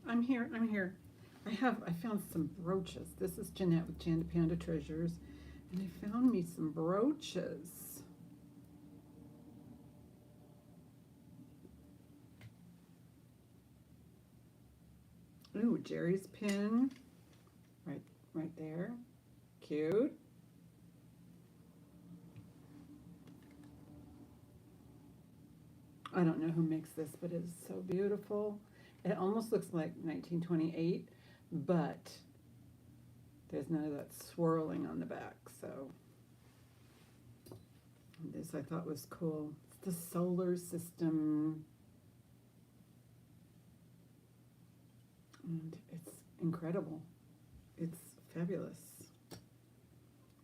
I'm here. I'm here. I found some brooches. This is Jeanette with Jandapanda Treasures, and I found me some brooches. Ooh, Jerry's pin, right there. Cute. I don't know who makes this, but it's so beautiful. It almost looks like 1928, but there's none of that swirling on the back, so this I thought was cool. It's the solar system, and it's incredible. It's fabulous.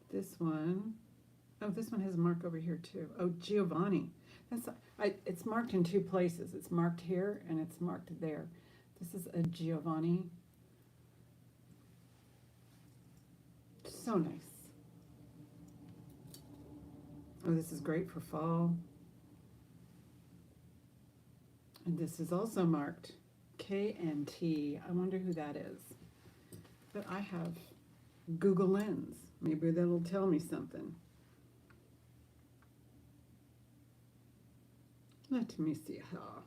This one, oh, this one has a mark over here too. Oh, Giovanni. It's marked in two places. It's marked here and it's marked there. This is a Giovanni. So nice. Oh, this is great for fall. And this is also marked K&T. I wonder who that is. But I have Google Lens. Maybe that'll tell me something. Let me see how.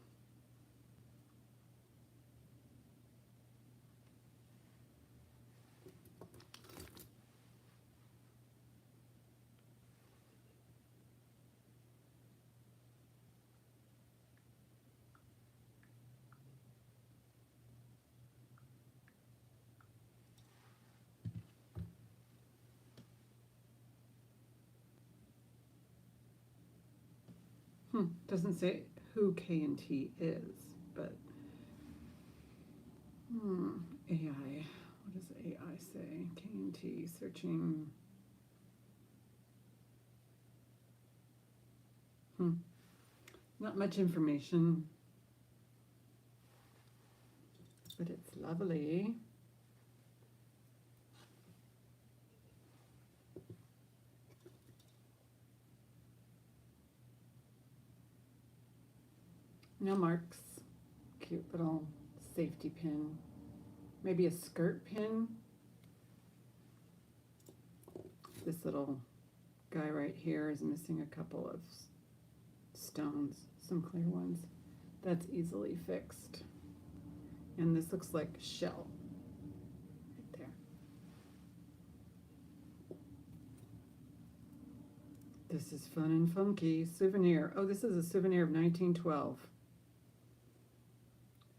Doesn't say who K&T is, but AI. What does AI say? K&T searching. Not much information, but it's lovely. No marks. Cute little safety pin. Maybe a skirt pin. This little guy right here is missing a couple of stones, some clear ones. That's easily fixed. And this looks like shell right there. This is fun and funky. Souvenir. Oh, this is a souvenir of 1912.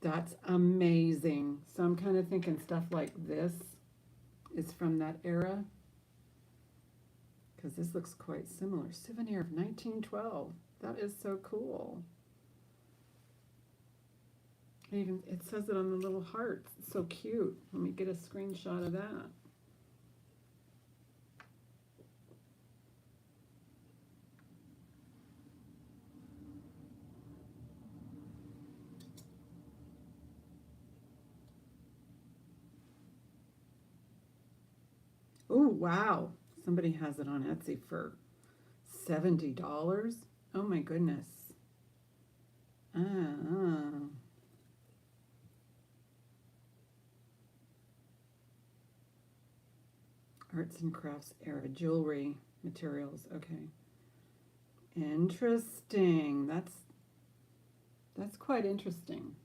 That's amazing. So I'm kind of thinking stuff like this is from that era, because this looks quite similar. Souvenir of 1912. That is so cool. It says it on the little hearts. It's so cute. Let me get a screenshot of that. Oh, wow. Somebody has it on Etsy for $70. Oh my goodness. Arts and crafts era jewelry materials. Okay. Interesting. That's quite interesting.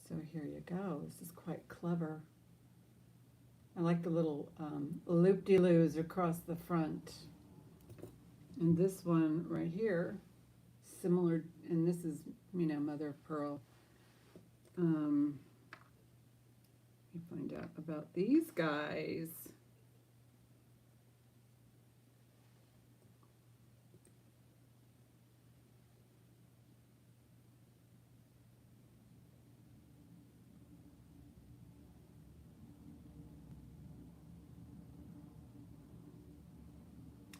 So here you go. This is quite clever. I like the little loop-de-loos across the front. And this one right here, similar, and this is, mother of pearl. Let me find out about these guys.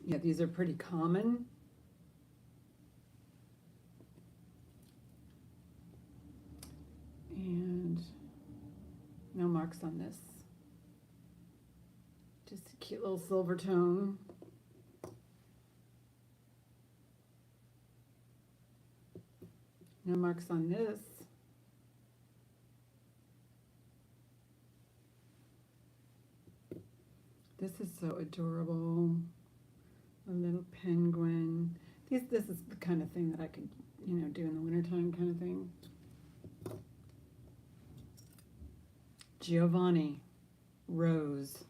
Yeah, these are pretty common. And no marks on this. Just a cute little silver tone. No marks on this. This is so adorable. A little penguin. This is the kind of thing that I could, do in the wintertime kind of thing. Giovanni Rose.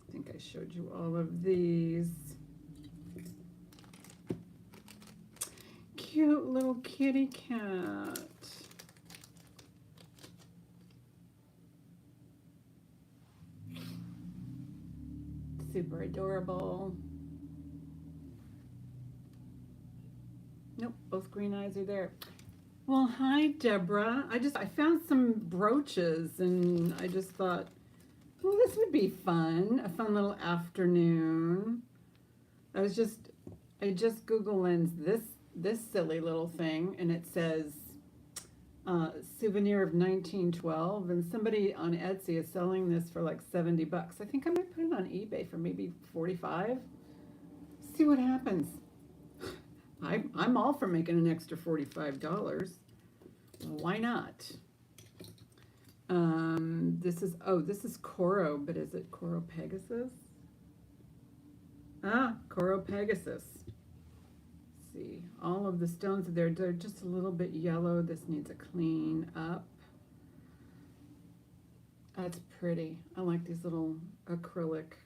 I think I showed you all of these. Cute little kitty cat. Super adorable. Nope, both green eyes are there. Well, hi, Deborah. I found some brooches and I just thought, well, this would be fun. A fun little afternoon. I just Google Lens this silly little thing, and it says souvenir of 1912, and somebody on Etsy is selling this for like $70. I think I might put it on eBay for maybe 45. See what happens. I'm all for making an extra $45. Why not? This is Coro, but is it Coro Pegasus? Ah, Coro Pegasus. See, all of the stones are there. They're just a little bit yellow. This needs a clean up. That's pretty. I like these little acrylic,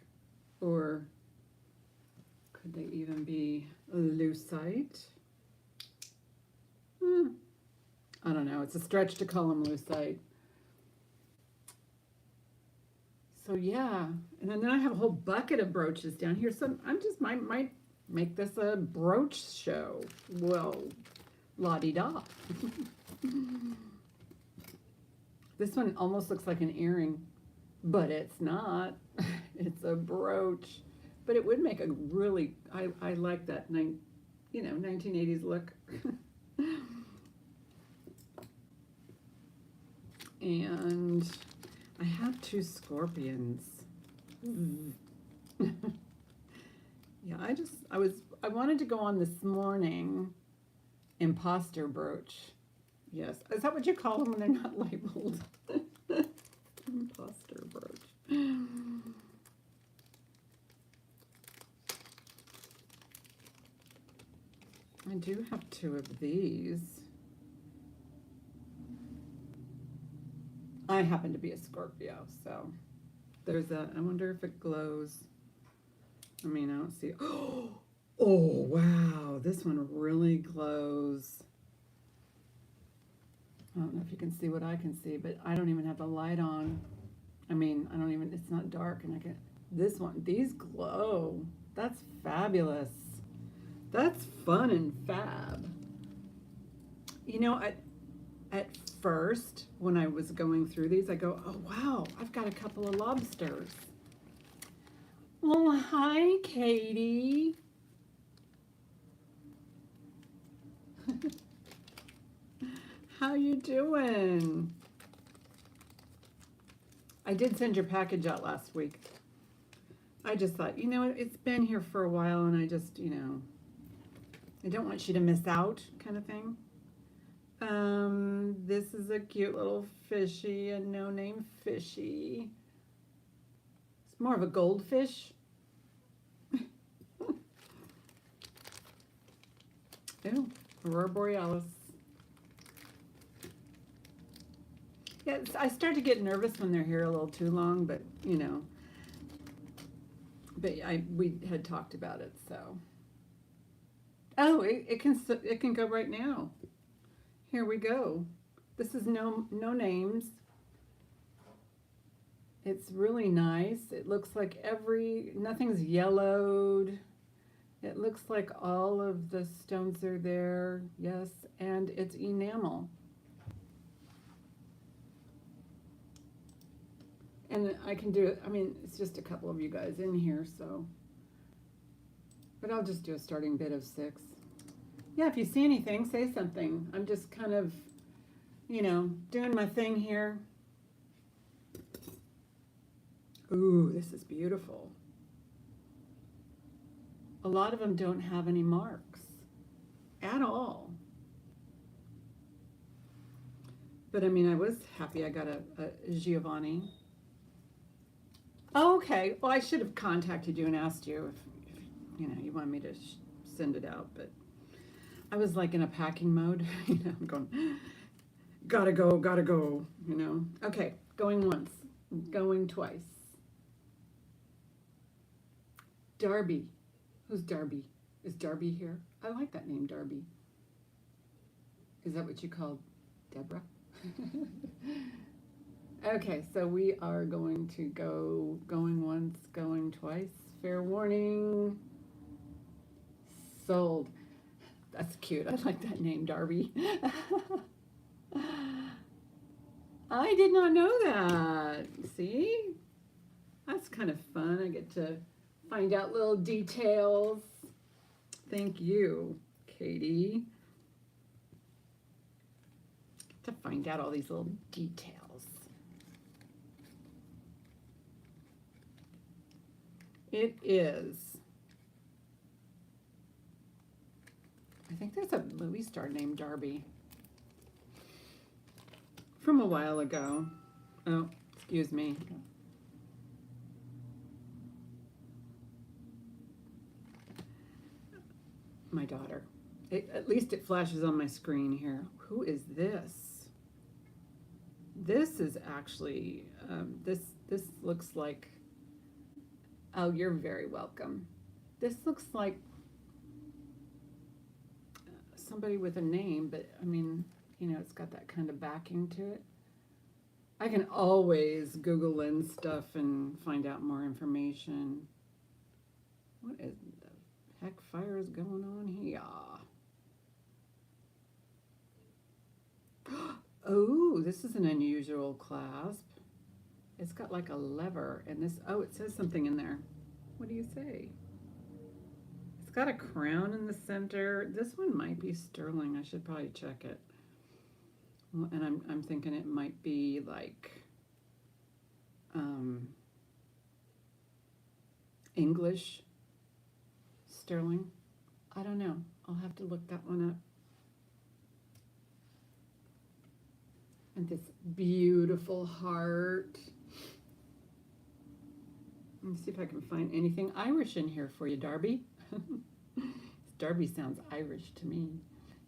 or could they even be lucite? I don't know. It's a stretch to call them lucite. So yeah, and then I have a whole bucket of brooches down here. So I'm just might make this a brooch show. Well, la-di-da. This one almost looks like an earring, but it's not. It's a brooch. But it would make a really, I like that 1980s look. And I have two scorpions. Yeah, I wanted to go on this morning. Imposter brooch. Yes. Is that what you call them when they're not labeled? Imposter brooch. I do have two of these. I happen to be a Scorpio, so there's that. I wonder if it glows. I mean, I don't see. Oh, wow. This one really glows. I don't know if you can see what I can see, but I don't even have the light on. I mean, it's not dark, and this one, these glow. That's fabulous. That's fun and fab. At first, when I was going through these, I go, oh, wow, I've got a couple of lobsters. Well, hi, Katie. How you doing? I did send your package out last week. I just thought, it's been here for a while, and I just, I don't want you to miss out, kind of thing. This is a cute little fishy, a no-name fishy. It's more of a goldfish. Oh, Aurora Borealis. Yeah, I start to get nervous when they're here a little too long, but we had talked about it, so. Oh, it can go right now. Here we go. This is no names. It's really nice. It looks like nothing's yellowed. It looks like all of the stones are there. Yes, and it's enamel. And I can do it. I mean, it's just a couple of you guys in here, so. But I'll just do a starting bid of 6. Yeah, if you see anything, say something. I'm just kind of, doing my thing here. Ooh, this is beautiful. A lot of them don't have any marks at all. But I mean, I was happy I got a Giovanni. Oh, okay. Well, I should have contacted you and asked you if you know you want me to send it out, but I was like in a packing mode. I'm going, gotta go, gotta go. Okay, going once, going twice. Darby. Who's Darby? Is Darby here? I like that name, Darby. Is that what you called Deborah? Okay, so we are going to go going once, going twice. Fair warning. Sold. That's cute. I like that name, Darby. I did not know that. See? That's kind of fun. I get to find out little details. Thank you, Katie. To find out all these little details. It is. I think there's a movie star named Darby. From a while ago. Oh, excuse me. My daughter. At least it flashes on my screen here. Who is this? This is actually, this looks like, oh, you're very welcome. This looks like somebody with a name, but I mean, it's got that kind of backing to it. I can always Google Lens stuff and find out more information. What is the heck fire is going on here? Oh, this is an unusual clasp. It's got like a lever, and this, oh, it says something in there. What do you say? It's got a crown in the center. This one might be sterling. I should probably check it. Well, and I'm thinking it might be like English sterling. I don't know. I'll have to look that one up. And this beautiful heart. Let me see if I can find anything Irish in here for you, Darby. Darby sounds Irish to me.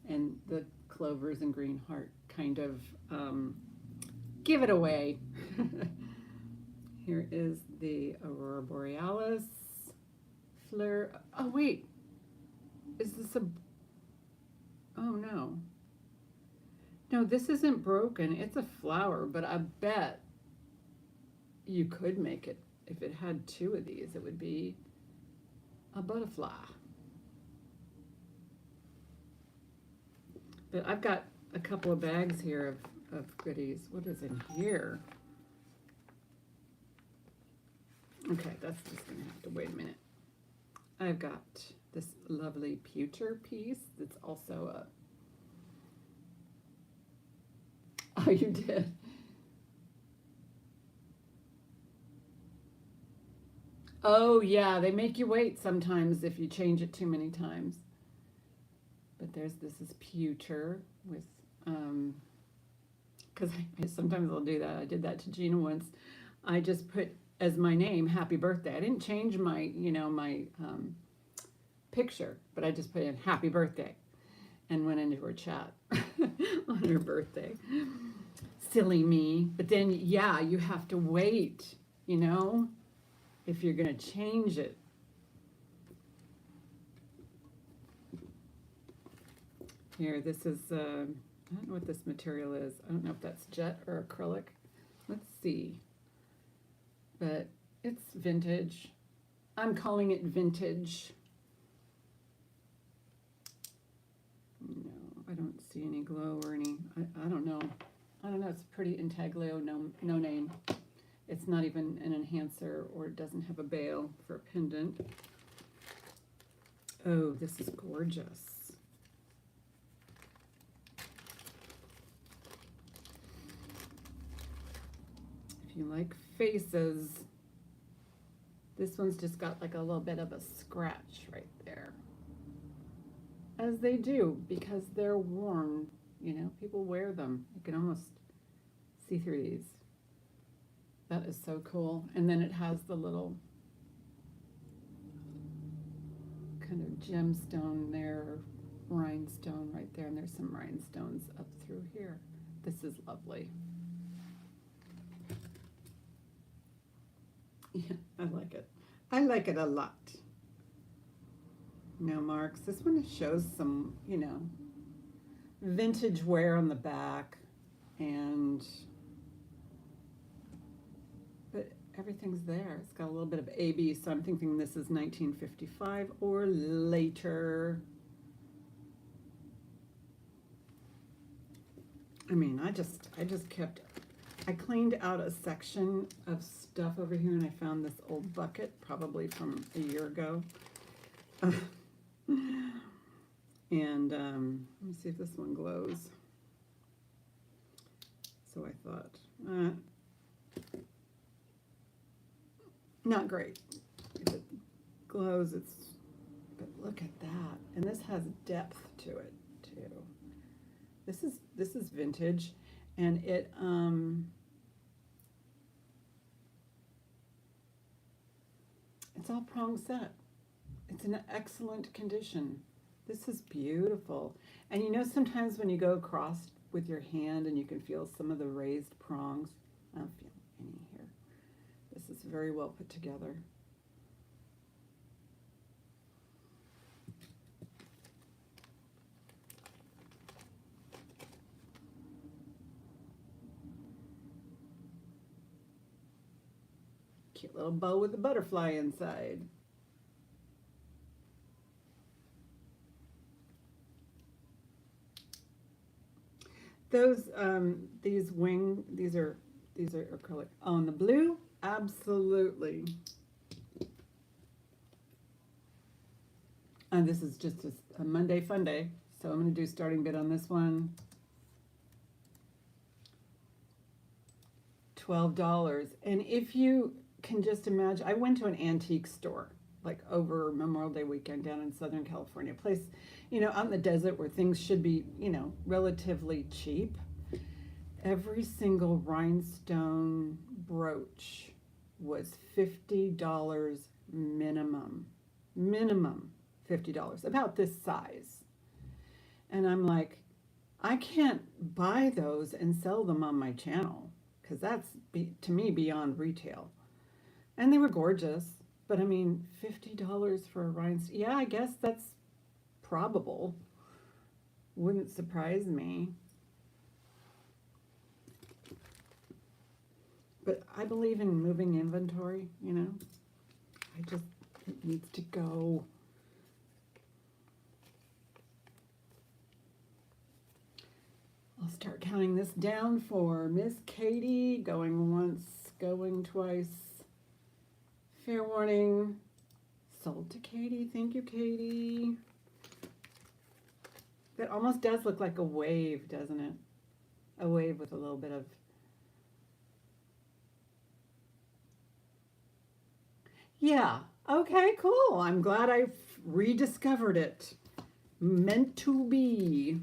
And the clovers and green heart kind of give it away. Here is the Aurora Borealis. Fleur. Oh, wait. Is this a... Oh, no. No, this isn't broken. It's a flower, but I bet you could make it. If it had two of these, it would be a butterfly. But I've got a couple of bags here of goodies. What is in here? Okay, that's just going to have to wait a minute. I've got this lovely pewter piece that's also a... Oh, you did? Oh, yeah, they make you wait sometimes if you change it too many times. But this is pewter with, because sometimes I'll do that. I did that to Gina once. I just put as my name, happy birthday. I didn't change my, my picture, but I just put in happy birthday and went into her chat on her birthday. Silly me. But then, yeah, you have to wait, if you're going to change it. Here, this is, I don't know what this material is. I don't know if that's jet or acrylic. Let's see. But it's vintage. I'm calling it vintage. No, I don't see any glow or any, I don't know. I don't know, it's pretty intaglio, no name. It's not even an enhancer, or it doesn't have a bail for a pendant. Oh, this is gorgeous. If you like faces, this one's just got like a little bit of a scratch right there. As they do, because they're worn, people wear them. You can almost see through these. That is so cool. And then it has the little kind of gemstone there, rhinestone right there, and there's some rhinestones up through here. This is lovely. Yeah, I like it. I like it a lot. Now, marks. This one shows some, you know, vintage wear on the back, but everything's there. It's got a little bit of AB, so I'm thinking this is 1955 or later. I mean, I cleaned out a section of stuff over here, and I found this old bucket, probably from a year ago. And let me see if this one glows. So I thought, not great. If it glows, but look at that. And this has depth to it too. This is vintage, and it's all prong set. It's in excellent condition. This is beautiful. And you know, sometimes when you go across with your hand and you can feel some of the raised prongs. I don't feel any here. This is very well put together. Cute little bow with a butterfly inside. Those these are acrylic. Oh, and the blue, absolutely. And this is just a Monday fun day, so I'm going to do starting bid on this one. $12. And if you can just imagine, I went to an antique store like over Memorial Day weekend down in Southern California, a place, you know, out in the desert where things should be, you know, relatively cheap. Every single rhinestone brooch was $50 minimum. Minimum $50, about this size. And I'm like, I can't buy those and sell them on my channel, because that's, to me, beyond retail. And they were gorgeous. But I mean, $50 for a rhinestone, yeah, I guess that's probable. Wouldn't surprise me. But I believe in moving inventory, you know. It needs to go. I'll start counting this down for Miss Katie, going once, going twice. Fair warning, sold to Katie. Thank you, Katie. That almost does look like a wave, doesn't it? A wave with a little bit of... Yeah, okay, cool. I'm glad I rediscovered it. Meant to be.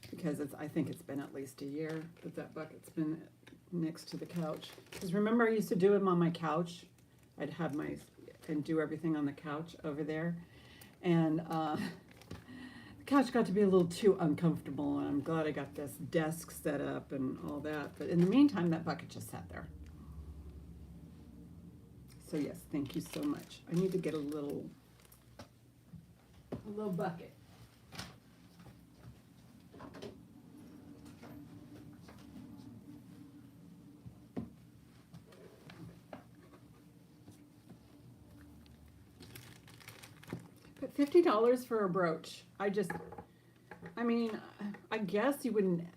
Because I think it's been at least a year that bucket's been next to the couch. Because remember, I used to do them on my couch. I'd have and do everything on the couch over there. And the couch got to be a little too uncomfortable, and I'm glad I got this desk set up and all that. But in the meantime, that bucket just sat there. So yes, thank you so much. I need to get a little bucket. But $50 for a brooch. I mean, I guess you wouldn't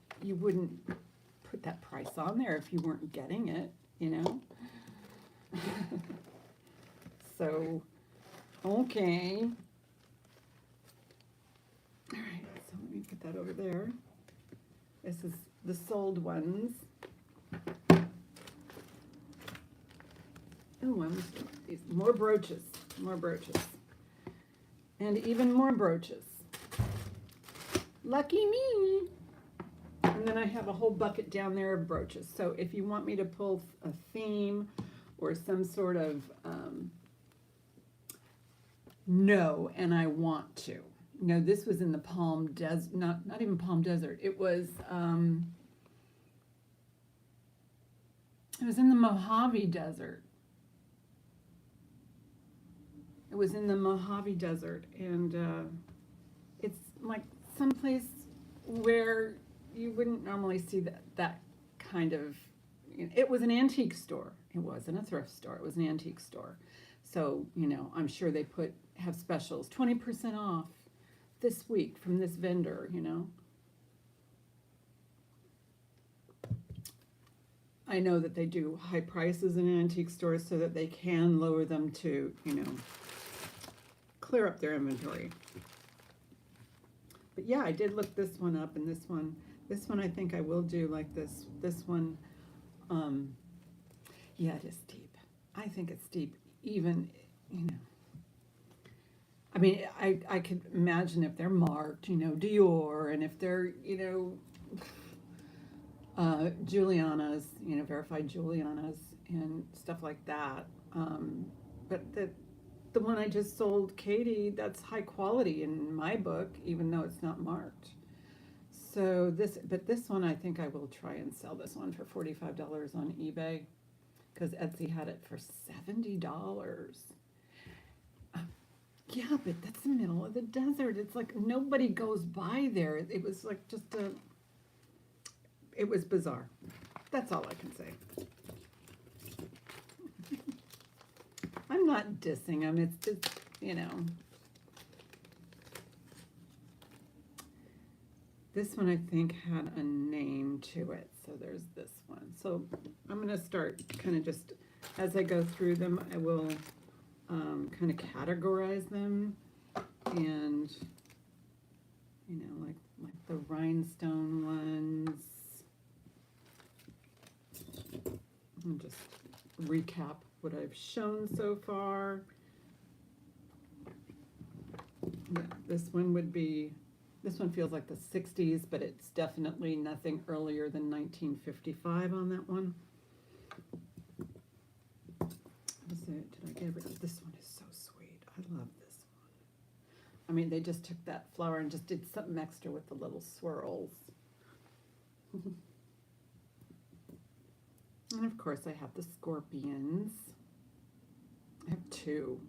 put that price on there if you weren't getting it, you know? So, okay. All right, so let me put that over there. This is the sold ones. Oh, I must have these. More brooches. And even more brooches. Lucky me. And then I have a whole bucket down there of brooches. So if you want me to pull a theme or some sort of no, and I want to. No, this was in the Palm Desert, not even Palm Desert. It was in the Mojave Desert. It was in the Mojave Desert, and it's like someplace where you wouldn't normally see that kind of. It was an antique store. It wasn't a thrift store. It was an antique store. So I'm sure they have specials, 20% off this week from this vendor. I know that they do high prices in antique stores so that they can lower them to clear up their inventory. But yeah, I did look this one up, and this one I think I will do like this. This one, yeah, it is steep. I think it's steep, even, I mean, I could imagine if they're marked, Dior, and if they're, Juliana's, verified Juliana's and stuff like that. But the one I just sold Katie, that's high quality in my book, even though it's not marked. So but this one I think I will try and sell this one for $45 on eBay, because Etsy had it for $70. Yeah, but that's the middle of the desert. It's like nobody goes by there. It was like it was bizarre. That's all I can say. I'm not dissing them. It's just, This one I think had a name to it. So there's this one. So I'm going to start kind of just, as I go through them, I will kind of categorize them. And, like the rhinestone ones. I'll just recap what I've shown so far. Yeah, this one feels like the 60s, but it's definitely nothing earlier than 1955 on that one. Did I get everything? This one is so sweet. I love this one. I mean, they just took that flower and just did something extra with the little swirls. And of course I have the scorpions. I have two.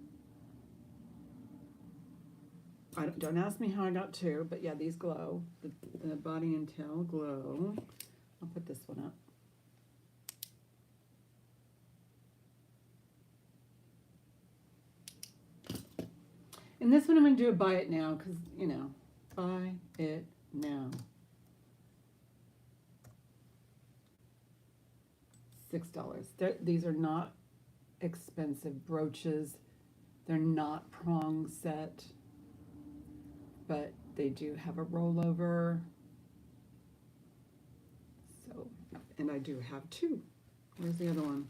Don't ask me how I got two, but yeah, these glow. The body and tail glow. I'll put this one up. And this one I'm going to do a buy it now, because, buy it now. $6. These are not expensive brooches. They're not prong set, but they do have a rollover. So, and I do have two. Where's the other one?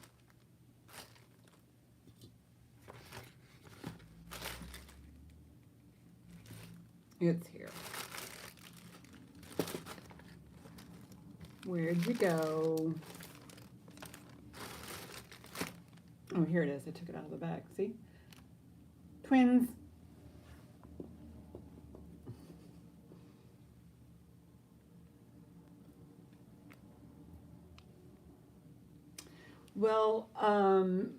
It's here. Where'd you go? Oh, here it is. I took it out of the bag. See? Twins. Well,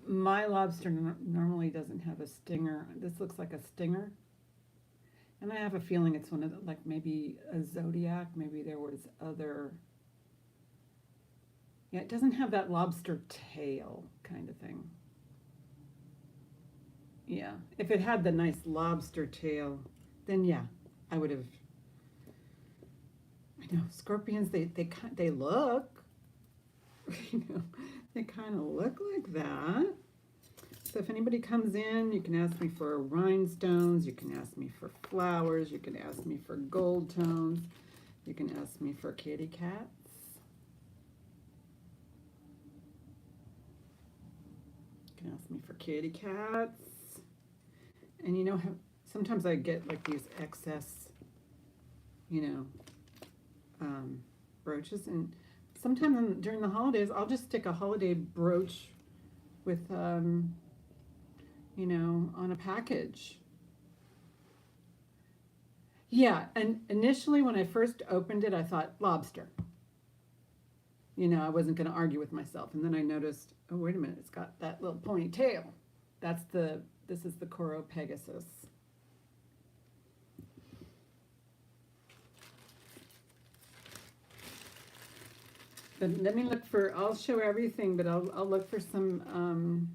my lobster normally doesn't have a stinger. This looks like a stinger. And I have a feeling it's one of the, like maybe a zodiac. Maybe there was other. Yeah, it doesn't have that lobster tail kind of thing. Yeah, if it had the nice lobster tail, then yeah, I would have. I know scorpions. They look. They kind of look like that. So if anybody comes in, you can ask me for rhinestones. You can ask me for flowers. You can ask me for gold tones. You can ask me for kitty cats. You can ask me for kitty cats. And sometimes I get like these excess, you know, brooches, and sometimes during the holidays I'll just stick a holiday brooch with, you know, on a package. Yeah, and initially when I first opened it, I thought lobster. You know, I wasn't going to argue with myself, and then I noticed, oh wait a minute, it's got that little ponytail. This is the Coro Pegasus. But let me look for, I'll show everything, but I'll look for some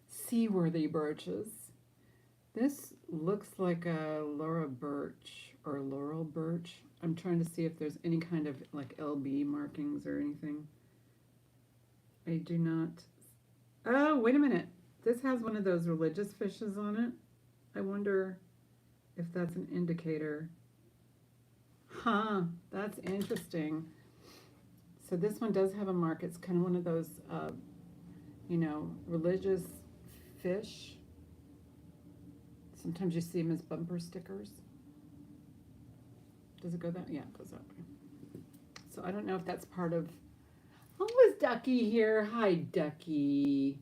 seaworthy brooches. This looks like a Laura Birch or Laurel Birch. I'm trying to see if there's any kind of like LB markings or anything. I do not. Oh, wait a minute. This has one of those religious fishes on it. I wonder if that's an indicator. Huh, that's interesting. So this one does have a mark. It's kind of one of those, you know, religious fish. Sometimes you see them as bumper stickers. Does it go that? Yeah, it goes that way. So I don't know if that's part of. Oh, is Ducky here? Hi, Ducky.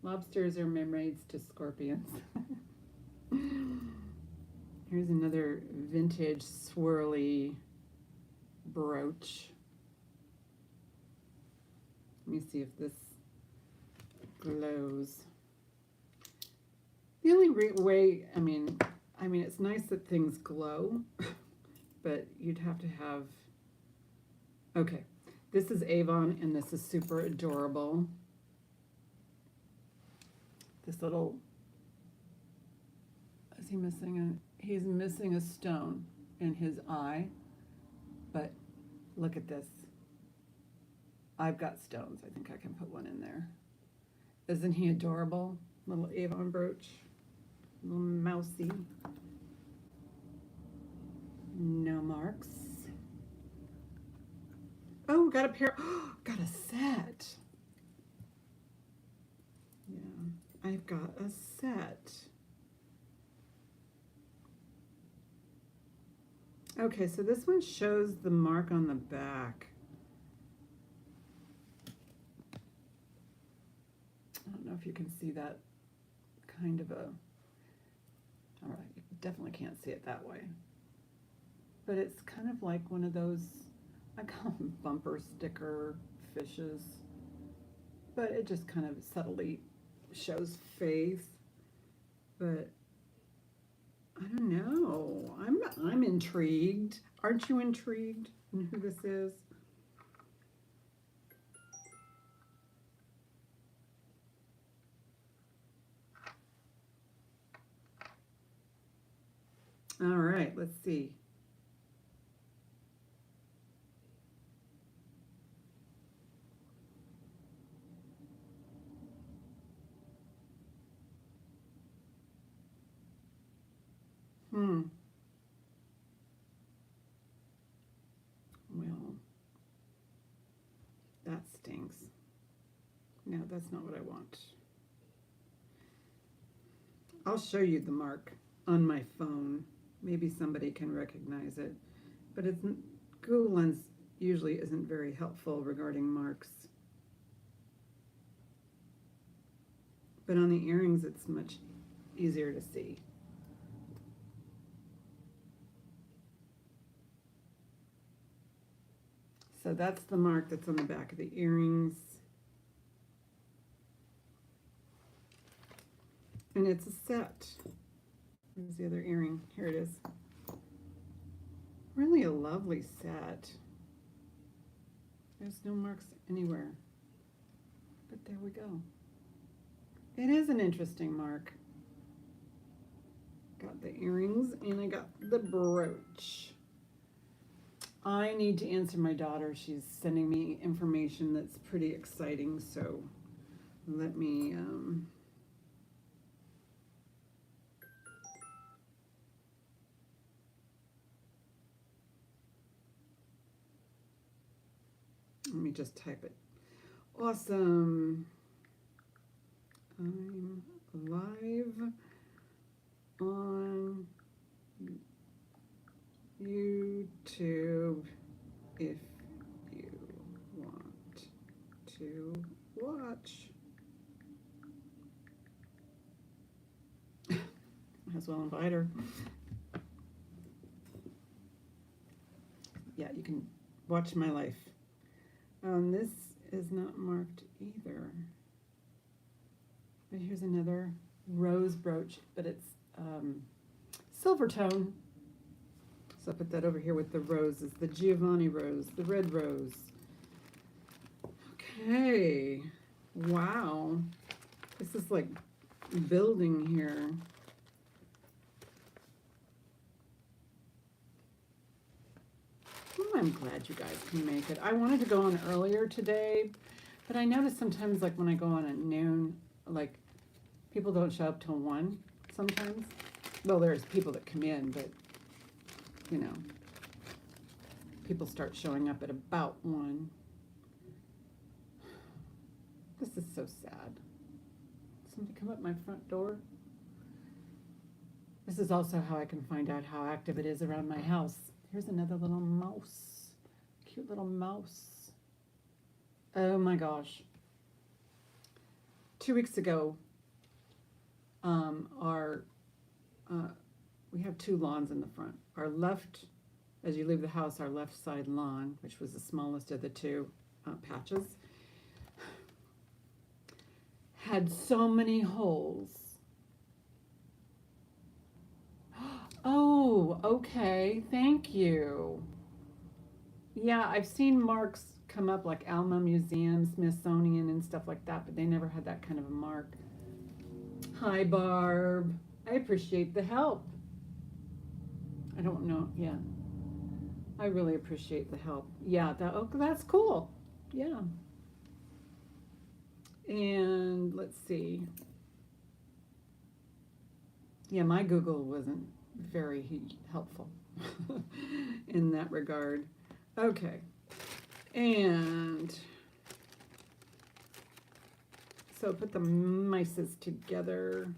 Lobsters are mermaids to scorpions. Here's another vintage swirly brooch. Let me see if this glows. The only way, I mean, it's nice that things glow, but you'd have to have, okay, this is Avon, and this is super adorable. This little, is he missing he's missing a stone in his eye, but look at this. I've got stones. I think I can put one in there. Isn't he adorable? Little Avon brooch. Little mousy. No marks. Oh, got a pair. Got a set. Yeah, I've got a set. Okay, so this one shows the mark on the back. I don't know if you can see that kind of a, all right, you definitely can't see it that way. But it's kind of like one of those, I call them bumper sticker fishes, but it just kind of subtly shows faith. But I don't know, I'm intrigued. Aren't you intrigued in who this is? All right, let's see. Well, that stinks. No, that's not what I want. I'll show you the mark on my phone. Maybe somebody can recognize it. But it's, Google Lens usually isn't very helpful regarding marks. But on the earrings, it's much easier to see. So that's the mark that's on the back of the earrings. And it's a set. Here's the other earring. Here it is. Really a lovely set. There's no marks anywhere. But there we go. It is an interesting mark. Got the earrings and I got the brooch. I need to answer my daughter. She's sending me information that's pretty exciting, so let me just type it. Awesome. I'm live. on YouTube if you want to watch. Might as well invite her. Yeah, you can watch my life. This is not marked either. But here's another rose brooch, but it's silver tone. So I'll put that over here with the roses, the Giovanni rose, the red rose. Okay, wow. This is like building here. I'm glad you guys can make it. I wanted to go on earlier today, but I notice sometimes, like when I go on at noon, like people don't show up till 1 sometimes. Well, there's people that come in, but you know, people start showing up at about 1. This is so sad. Somebody come up my front door. This is also how I can find out how active it is around my house. Here's another little mouse. Cute little mouse. Oh my gosh. 2 weeks ago, we have 2 lawns in the front. Our left, as you leave the house, our left side lawn, which was the smallest of the 2 patches, had so many holes. Oh, okay, thank you. Yeah, I've seen marks come up like Alma Museum, Smithsonian, and stuff like that, but they never had that kind of a mark. Hi, Barb. I appreciate the help. I don't know, yeah. I really appreciate the help. Yeah, that's cool. Yeah. And let's see. Yeah, my Google wasn't very helpful in that regard. Okay, and so put the mices together,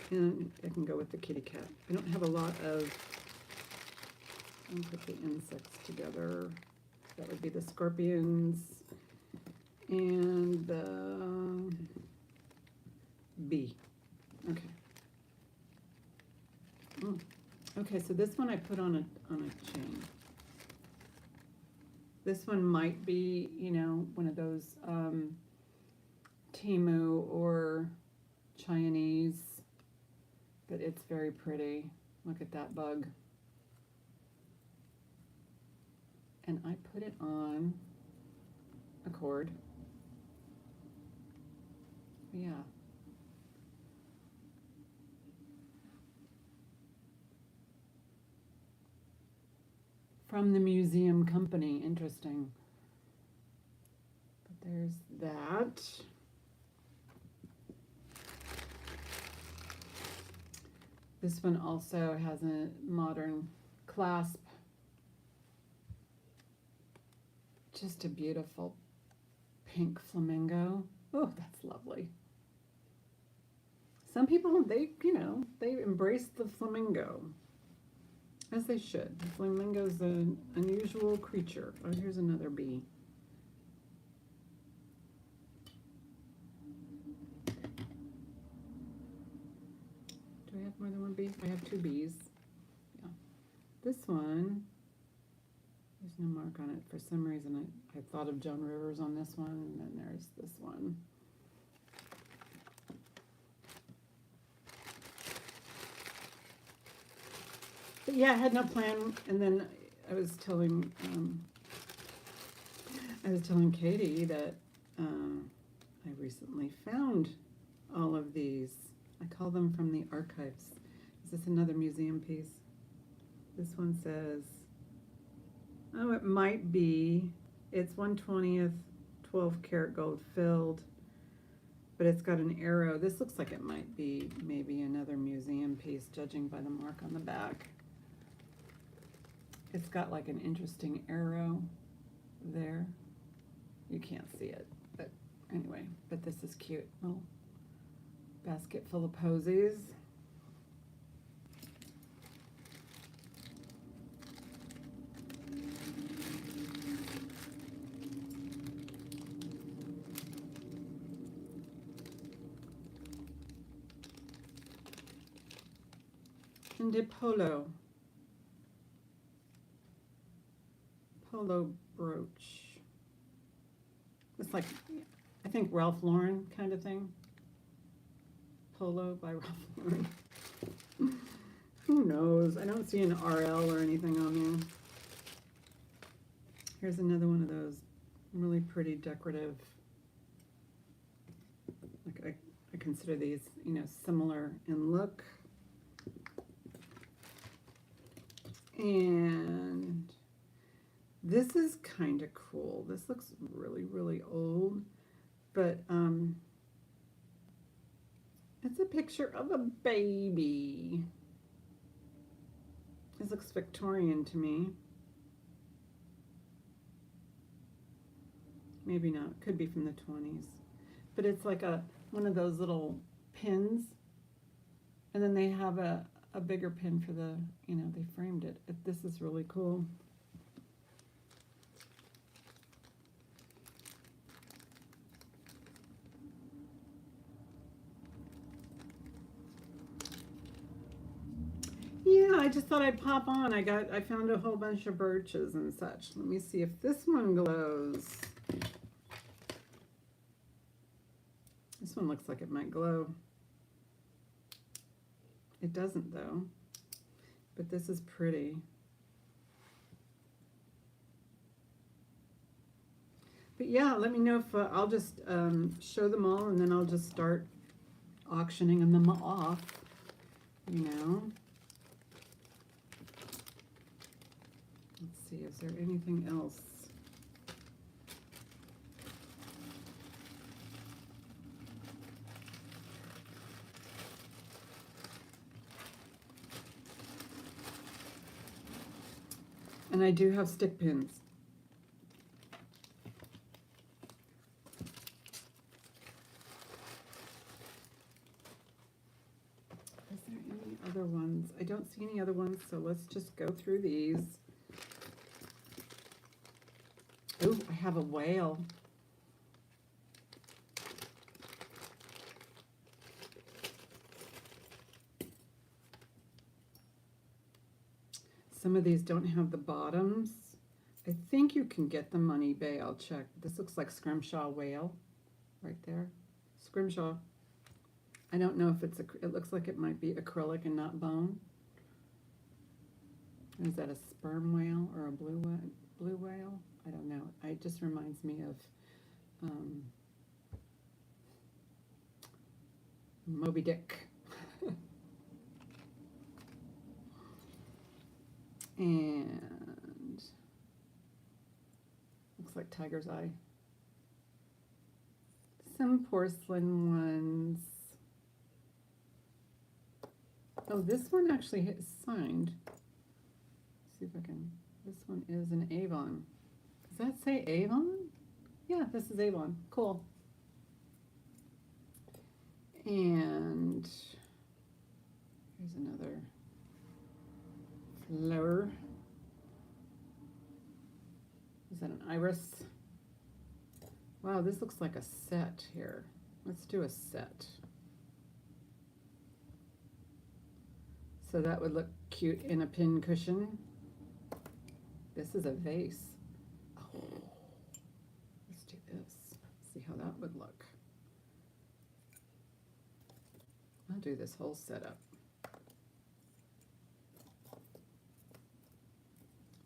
and I can go with the kitty cat. I don't have a lot of, I'll put the insects together. That would be the scorpions and the bee. Okay. Okay, so this one I put on a chain. This one might be, you know, one of those Temu or Chinese, but it's very pretty. Look at that bug. And I put it on a cord. Yeah. From the museum company, interesting. But there's that. This one also has a modern clasp. Just a beautiful pink flamingo. Oh, that's lovely. Some people, they embrace the flamingo. As they should. The flamingo's an unusual creature. Oh, here's another bee. Do I have more than one bee? I have 2 bees. Yeah. This one, there's no mark on it. For some reason, I thought of Joan Rivers on this one, and then there's this one. But yeah, I had no plan, and then I was telling Katie that I recently found all of these. I call them from the archives. Is this another museum piece? This one says, oh, it might be. It's 1/20th, 12 karat gold filled, but it's got an arrow. This looks like it might be maybe another museum piece, judging by the mark on the back. It's got like an interesting arrow there. You can't see it, but anyway, but this is cute. Little basket full of posies. Polo brooch. It's like, I think Ralph Lauren kind of thing. Polo by Ralph Lauren. Who knows? I don't see an RL or anything on there. Here's another one of those really pretty decorative. Like I consider these, you know, similar in look. And this is kind of cool. This looks really, really old, but it's a picture of a baby. This looks Victorian to me. Maybe not. Could be from the 20s. But it's like one of those little pins. And then they have a bigger pin for the, you know, they framed it. This is really cool. Yeah, I just thought I'd pop on. I found a whole bunch of birches and such. Let me see if this one glows. This one looks like it might glow. It doesn't though, but this is pretty. But yeah, let me know if I'll just show them all, and then I'll just start auctioning them off, you know. Let's see, is there anything else? And I do have stick pins. Is there any other ones? I don't see any other ones, so let's just go through these. Oh, I have a whale. Some of these don't have the bottoms. I think you can get them on eBay. I'll check. This looks like Scrimshaw whale right there. Scrimshaw. I don't know if it's, it looks like it might be acrylic and not bone. Is that a sperm whale or a blue whale? I don't know. It just reminds me of Moby Dick. And looks like tiger's eye. Some porcelain ones. Oh, this one actually is signed. Let's see if I can. This one is an Avon. Does that say Avon? Yeah, this is Avon. Cool. And here's another flower. Is that an iris? Wow, this looks like a set here. Let's do a set. So that would look cute in a pin cushion. This is a vase. Oh, let's do this. See how that would look. I'll do this whole setup.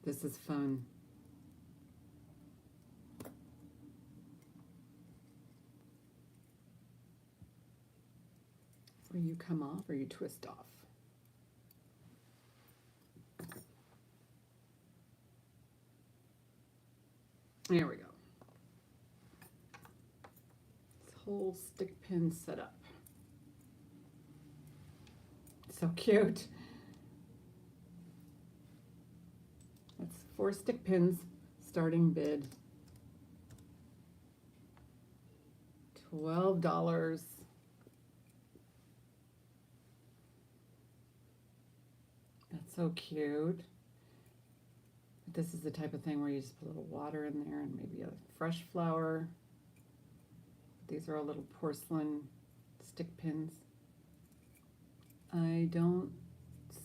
This is fun. Where you come off or you twist off. There we go. This whole stick pin setup. So cute. That's 4 stick pins, starting bid. $12. That's so cute. This is the type of thing where you just put a little water in there and maybe a fresh flower. These are all little porcelain stick pins. I don't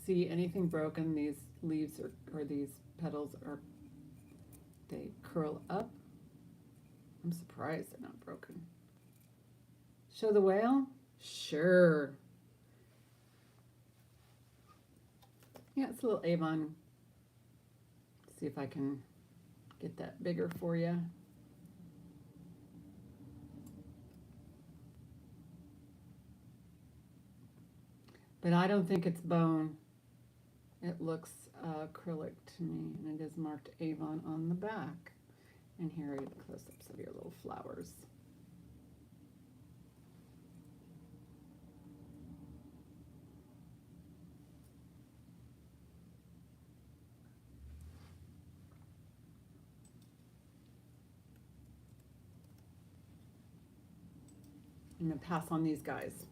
see anything broken. These leaves or these petals are, they curl up. I'm surprised they're not broken. Show the whale? Sure. Yeah, it's a little Avon. See if I can get that bigger for you. But I don't think it's bone. It looks acrylic to me, and it is marked Avon on the back. And here are the close-ups of your little flowers. I'm going to pass on these guys.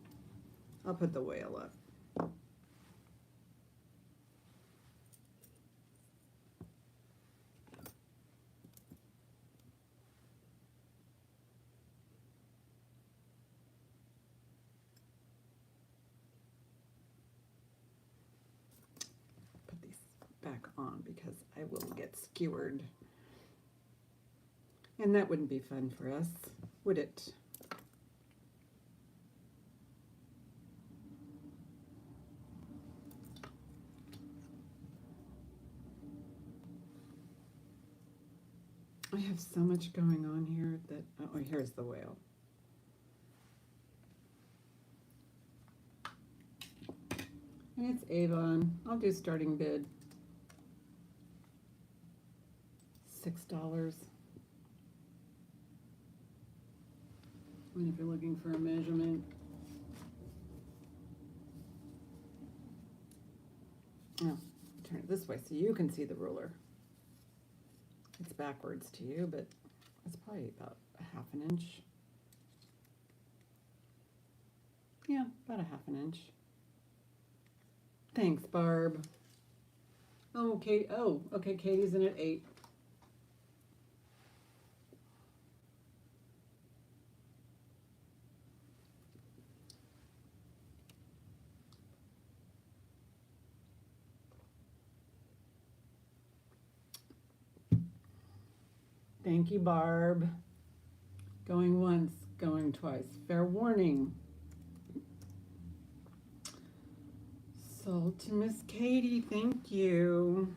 I'll put the whale up. Put these back on because I will get skewered. And that wouldn't be fun for us, would it? I have so much going on here that, oh, here's the whale. And it's Avon. I'll do starting bid. $6. And if you're looking for a measurement, oh, turn it this way so you can see the ruler. It's backwards to you, but it's probably about a ½ inch. Yeah, about a ½ inch. Thanks, Barb. Oh, okay. Oh, okay. Katie's in at 8. Thank you, Barb. Going once, going twice. Fair warning. Sold to Miss Katie. Thank you.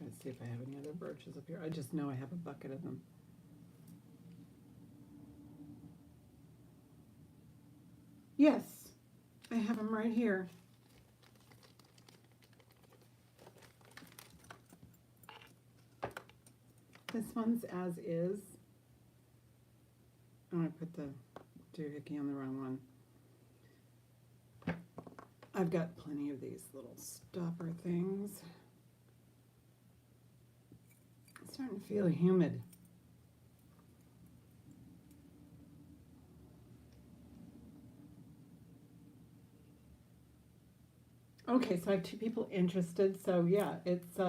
Let's see if I have any other brooches up here. I just know I have a bucket of them. Yes, I have them right here. This one's as is. Oh, I put the doohickey on the wrong one. I've got plenty of these little stopper things. It's starting to feel humid. Okay, so I have 2 people interested. So yeah, it's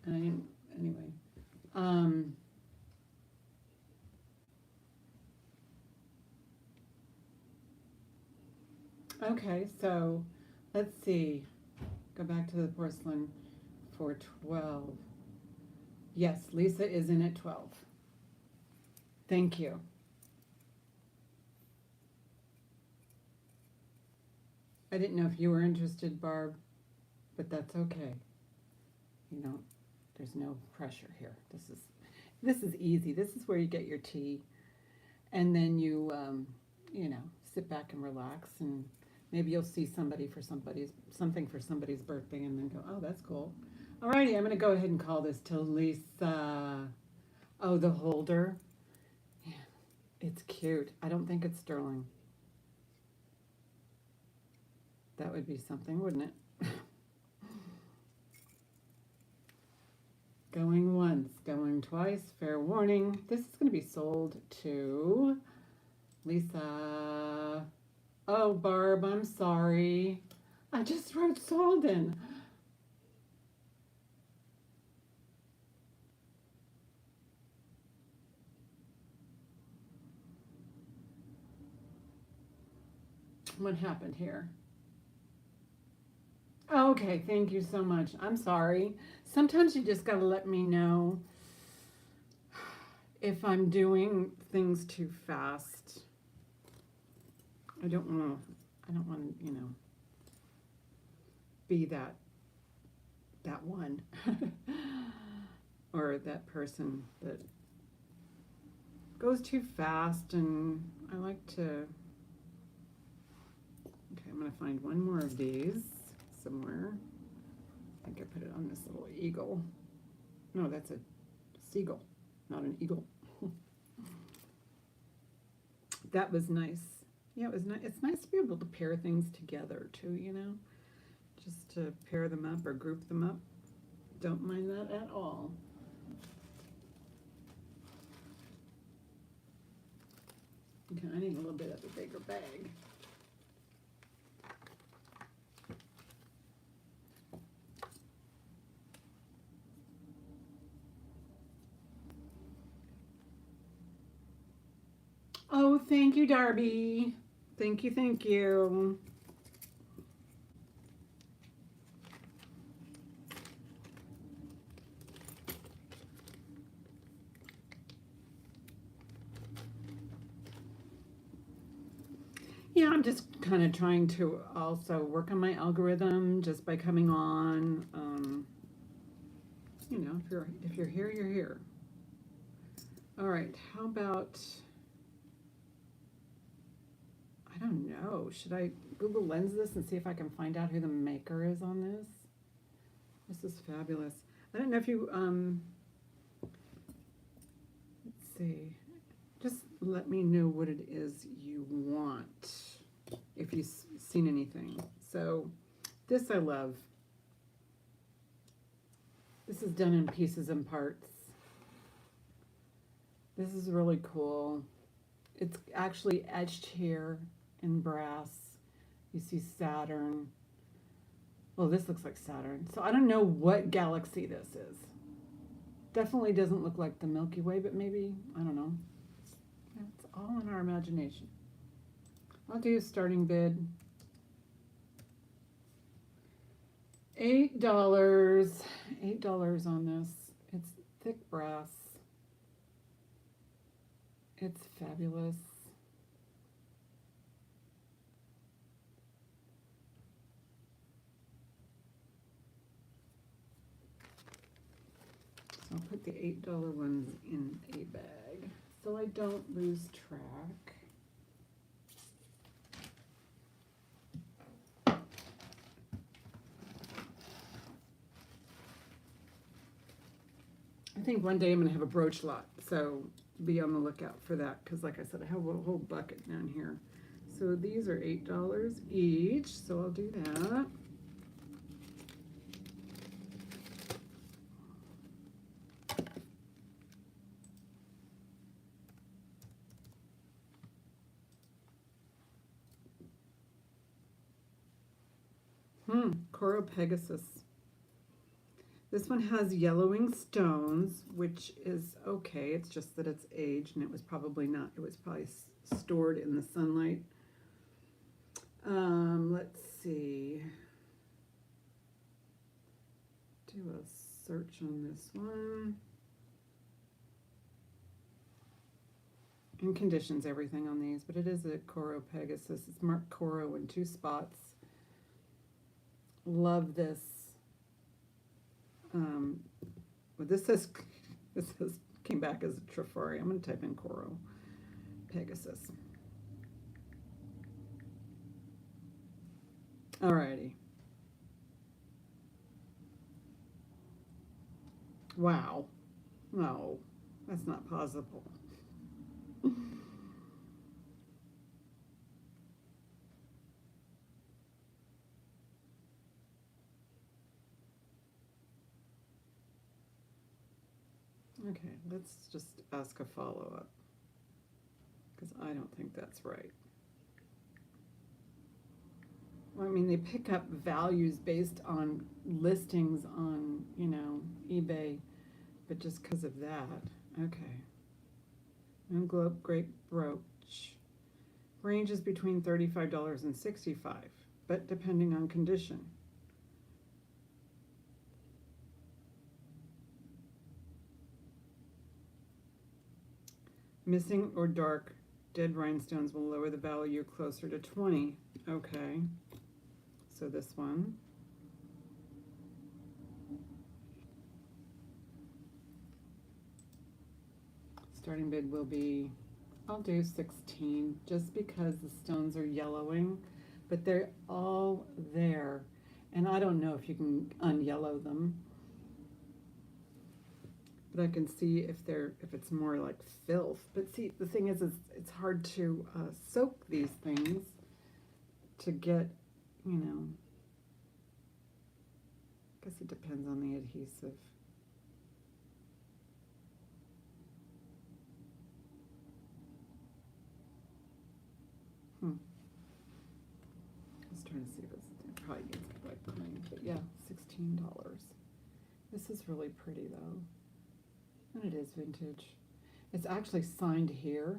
anyway. Okay, so let's see. Go back to the porcelain for 12. Yes, Lisa is in at 12. Thank you. I didn't know if you were interested, Barb, but that's okay. You know, there's no pressure here. This is easy. This is where you get your tea, and then you you know, sit back and relax, and maybe you'll see something for somebody's birthday, and then go, oh, that's cool. Alrighty, I'm gonna go ahead and call this to Lisa. Oh, the holder. Yeah, it's cute. I don't think it's sterling. That would be something, wouldn't it? Going once, going twice. Fair warning. This is going to be sold to Lisa. Oh, Barb, I'm sorry. I just wrote sold in. What happened here? Okay, thank you so much. I'm sorry. Sometimes you just got to let me know if I'm doing things too fast. I don't want to, be that one or that person that goes too fast, and I like to. Okay, I'm going to find one more of these somewhere. I think I put it on this little eagle. No, that's a seagull, not an eagle. That was nice. Yeah, it was nice. It's nice to be able to pair things together too, just to pair them up or group them up. Don't mind that at all. Okay, I need a little bit of a bigger bag. Oh, thank you, Darby. Thank you, thank you. Yeah, I'm just kind of trying to also work on my algorithm just by coming on. If you're here, you're here. All right, how about, I don't know, should I Google Lens this and see if I can find out who the maker is on this? This is fabulous. I don't know if you, let's see, just let me know what it is you want, if you've seen anything. So this I love. This is done in pieces and parts. This is really cool. It's actually etched here in brass. You see Saturn. Well, this looks like Saturn. So I don't know what galaxy this is. Definitely doesn't look like the Milky Way, but maybe, I don't know. It's all in our imagination. I'll do a starting bid. $8. $8 on this. It's thick brass. It's fabulous. So I'll put the $8 ones in a bag so I don't lose track. I think one day I'm going to have a brooch lot, so be on the lookout for that, because like I said, I have a whole bucket down here. So these are $8 each, so I'll do that. Coral Pegasus. This one has yellowing stones, which is okay. It's just that it's aged, and it was probably stored in the sunlight. Let's see. Do a search on this one. In conditions, everything on these, but it is a Coral Pegasus. It's marked Coral in 2 spots. Love this. Well, this says came back as a Trifari. I'm going to type in Coral Pegasus. Alrighty. Wow. No, that's not possible. Okay, let's just ask a follow-up, because I don't think that's right. Well, I mean, they pick up values based on listings on, you know, eBay, but just because of that, okay. No globe grape brooch ranges between $35 and $65, but depending on condition. Missing or dark dead rhinestones will lower the value closer to 20. Okay, so this one. Starting bid will be, I'll do 16, just because the stones are yellowing, but they're all there. And I don't know if you can unyellow them, but I can see if it's more like filth. But see, the thing is it's hard to soak these things to get, you know, I guess it depends on the adhesive. I was trying to see if it probably gets like clean, but yeah, $16. This is really pretty though. And it is vintage. It's actually signed here,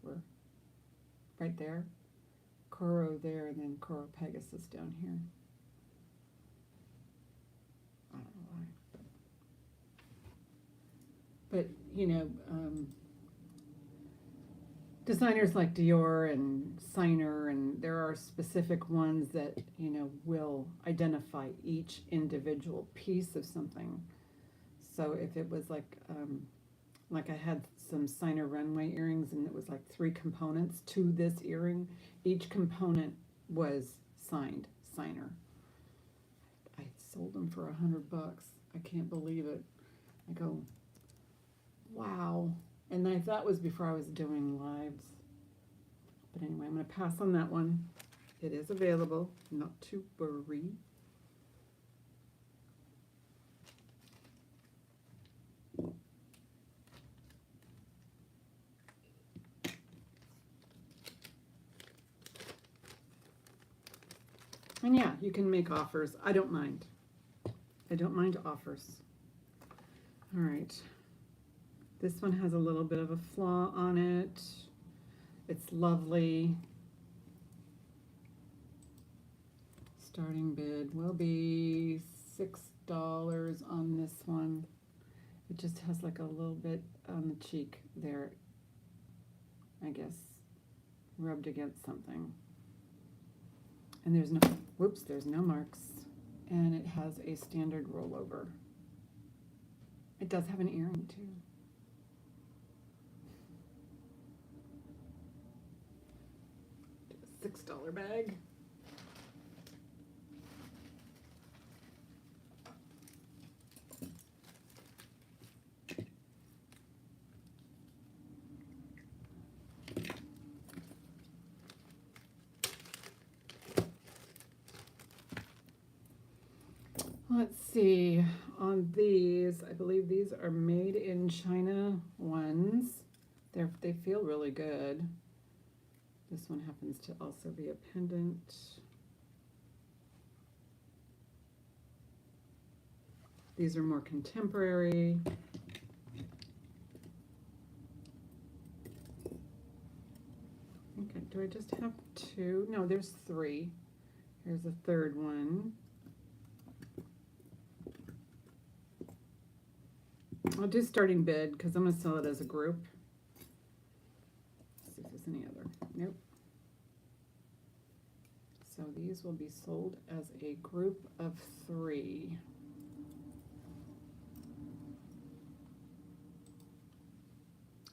or right there, Coro there, and then Coro Pegasus down here. I don't know why. But you know, designers like Dior and Signer, and there are specific ones that, you know, will identify each individual piece of something. So if it was like I had some Signer runway earrings, and it was like 3 components to this earring. Each component was signed Signer. I sold them for $100. I can't believe it. I go, wow. And that was before I was doing lives. But anyway, I'm going to pass on that one. It is available, not to worry. And yeah, you can make offers. I don't mind. I don't mind offers. All right. This one has a little bit of a flaw on it. It's lovely. Starting bid will be $6 on this one. It just has like a little bit on the cheek there, I guess, rubbed against something. And there's no, whoops, there's no marks. And it has a standard rollover. It does have an earring too. $6 bag. Let's see, on these, I believe these are made in China ones. They feel really good. This one happens to also be a pendant. These are more contemporary. Okay, do I just have 2? No, there's 3. Here's a third one. I'll do starting bid because I'm going to sell it as a group. Let's see if there's any other. Nope. So these will be sold as a group of 3.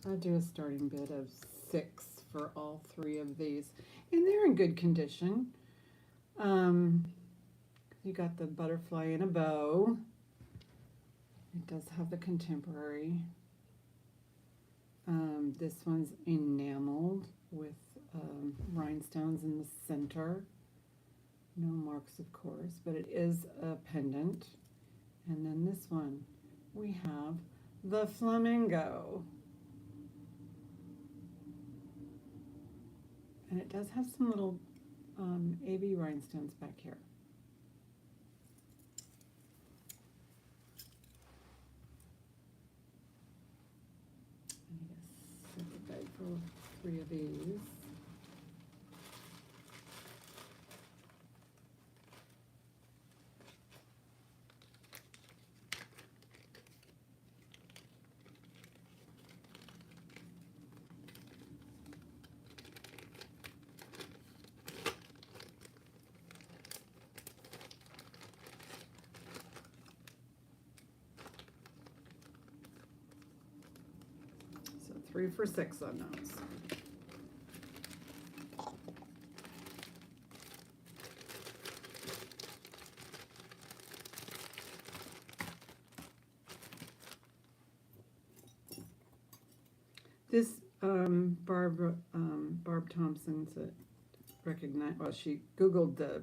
I'll do a starting bid of 6 for all 3 of these. And they're in good condition. You got the butterfly in a bow. It does have the contemporary. This one's enameled with rhinestones in the center. No marks, of course, but it is a pendant. And then this one, we have the flamingo. And it does have some little AB rhinestones back here. I need a separate bag full of 3 of these. So 3 for $6 on those. This Barb Thompson said, well, she Googled the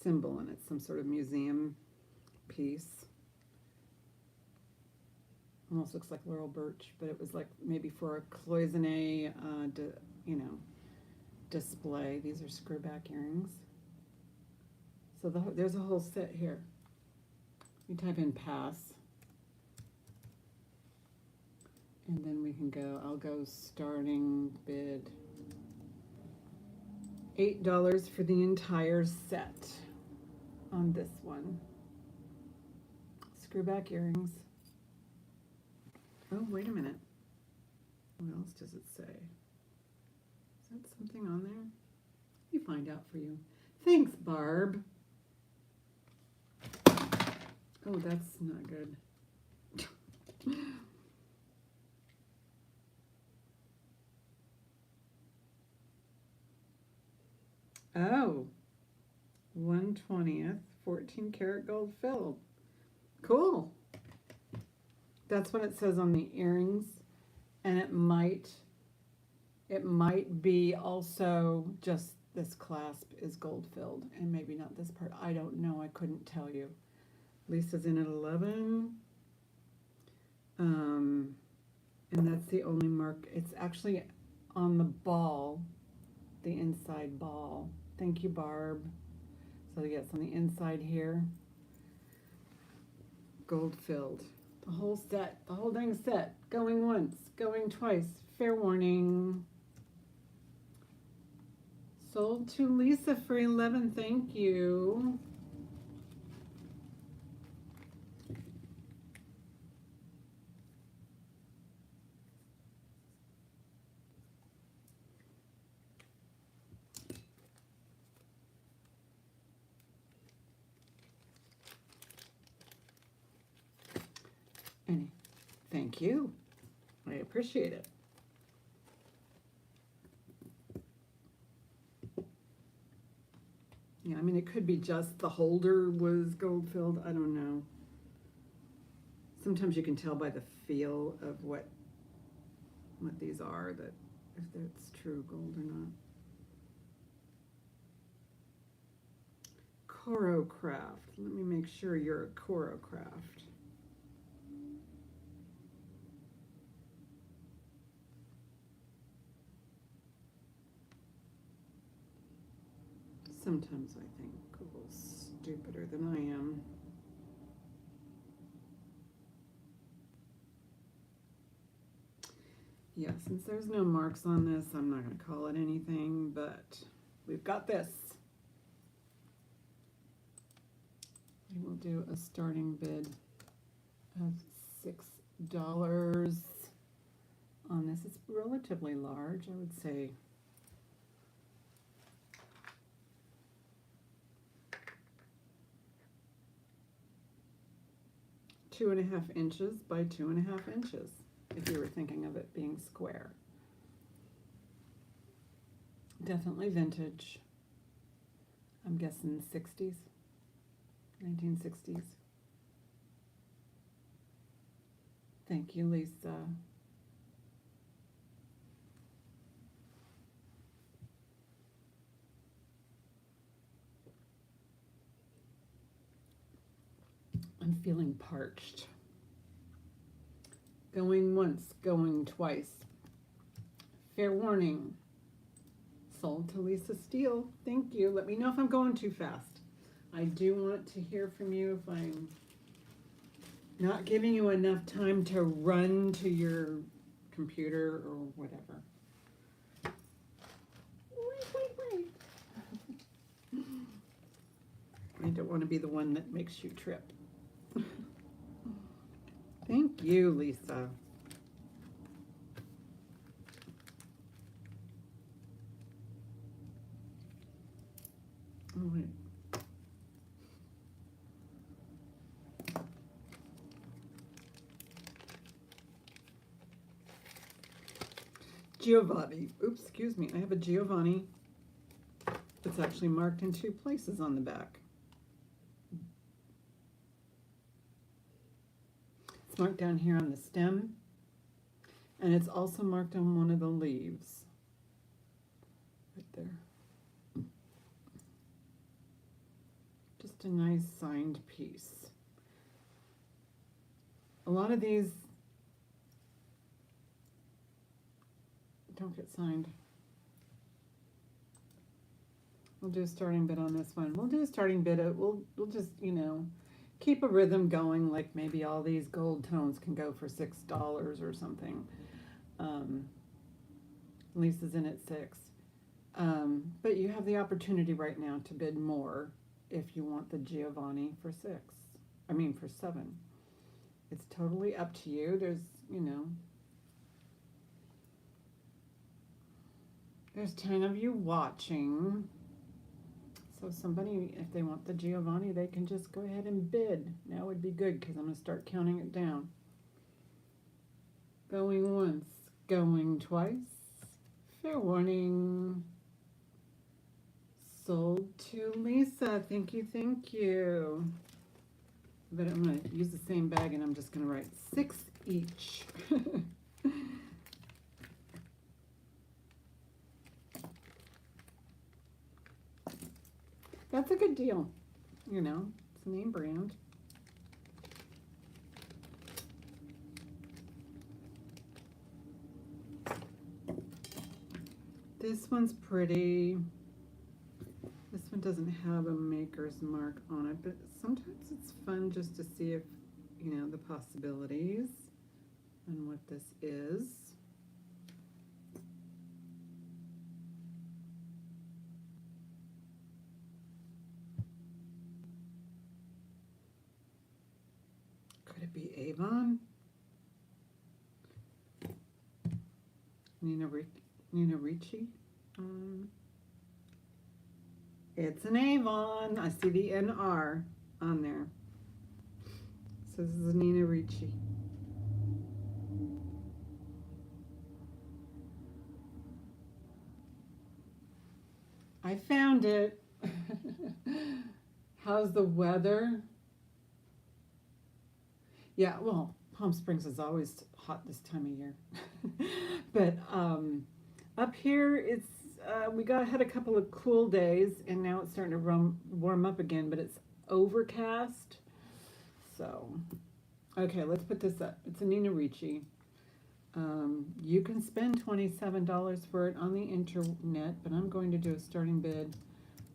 symbol and it's some sort of museum piece. Almost looks like laurel birch, but it was like maybe for a cloisonne, display. These are screwback earrings. So there's a whole set here. You type in pass. And then we can go, I'll go starting bid $8 for the entire set on this one. Screwback earrings. Oh, wait a minute. What else does it say? Is that something on there? Let me find out for you. Thanks, Barb. Oh, that's not good. Oh, 1/20th, 14 karat gold filled. Cool. That's what it says on the earrings, and it might be also just this clasp is gold filled, and maybe not this part. I don't know. I couldn't tell you. Lisa's in at 11, and that's the only mark. It's actually on the ball, the inside ball. Thank you, Barb. So yes, on the inside here, gold filled. The whole set, the whole dang set. Going once, going twice. Fair warning. Sold to Lisa for 11. Thank you. Thank you. I appreciate it. Yeah, I mean, it could be just the holder was gold filled. I don't know. Sometimes you can tell by the feel of what these are, that if it's true gold or not. Corocraft. Let me make sure you're a Corocraft. Sometimes I think Google's stupider than I am. Yeah, since there's no marks on this, I'm not going to call it anything, but we've got this. We will do a starting bid of $6 on this. It's relatively large, I would say. Two and a half inches by 2.5 inches, if you were thinking of it being square. Definitely vintage. I'm guessing 60s, 1960s. Thank you, Lisa. I'm feeling parched. Going once, going twice. Fair warning. Sold to Lisa Steele. Thank you. Let me know if I'm going too fast. I do want to hear from you if I'm not giving you enough time to run to your computer or whatever. Wait. I don't want to be the one that makes you trip. Thank you, Lisa. All right. Giovanni. Oops, excuse me. I have a Giovanni. It's actually marked in 2 places on the back. It's marked down here on the stem, and it's also marked on one of the leaves. Right there. Just a nice signed piece. A lot of these don't get signed. We'll do a starting bid on this one. We'll do a starting bid. We'll just, you know, keep a rhythm going, like maybe all these gold tones can go for $6 or something. Lisa's in at 6. But you have the opportunity right now to bid more if you want the Giovanni for 6. I mean for 7. It's totally up to you. There's, you know, there's 10 of you watching. So somebody, if they want the Giovanni, they can just go ahead and bid. Now would be good because I'm going to start counting it down. Going once, going twice. Fair warning. Sold to Lisa. Thank you, thank you. But I'm going to use the same bag and I'm just going to write 6 each. That's a good deal. You know, it's a name brand. This one's pretty. This one doesn't have a maker's mark on it, but sometimes it's fun just to see if, you know, the possibilities and what this is. Could it be Avon? Nina Ricci? It's an Avon. I see the NR on there. So this is Nina Ricci. I found it. How's the weather? Yeah, well, Palm Springs is always hot this time of year. But up here, it's we had a couple of cool days, and now it's starting to warm up again, but it's overcast. So, okay, let's put this up. It's a Nina Ricci. You can spend $27 for it on the internet, but I'm going to do a starting bid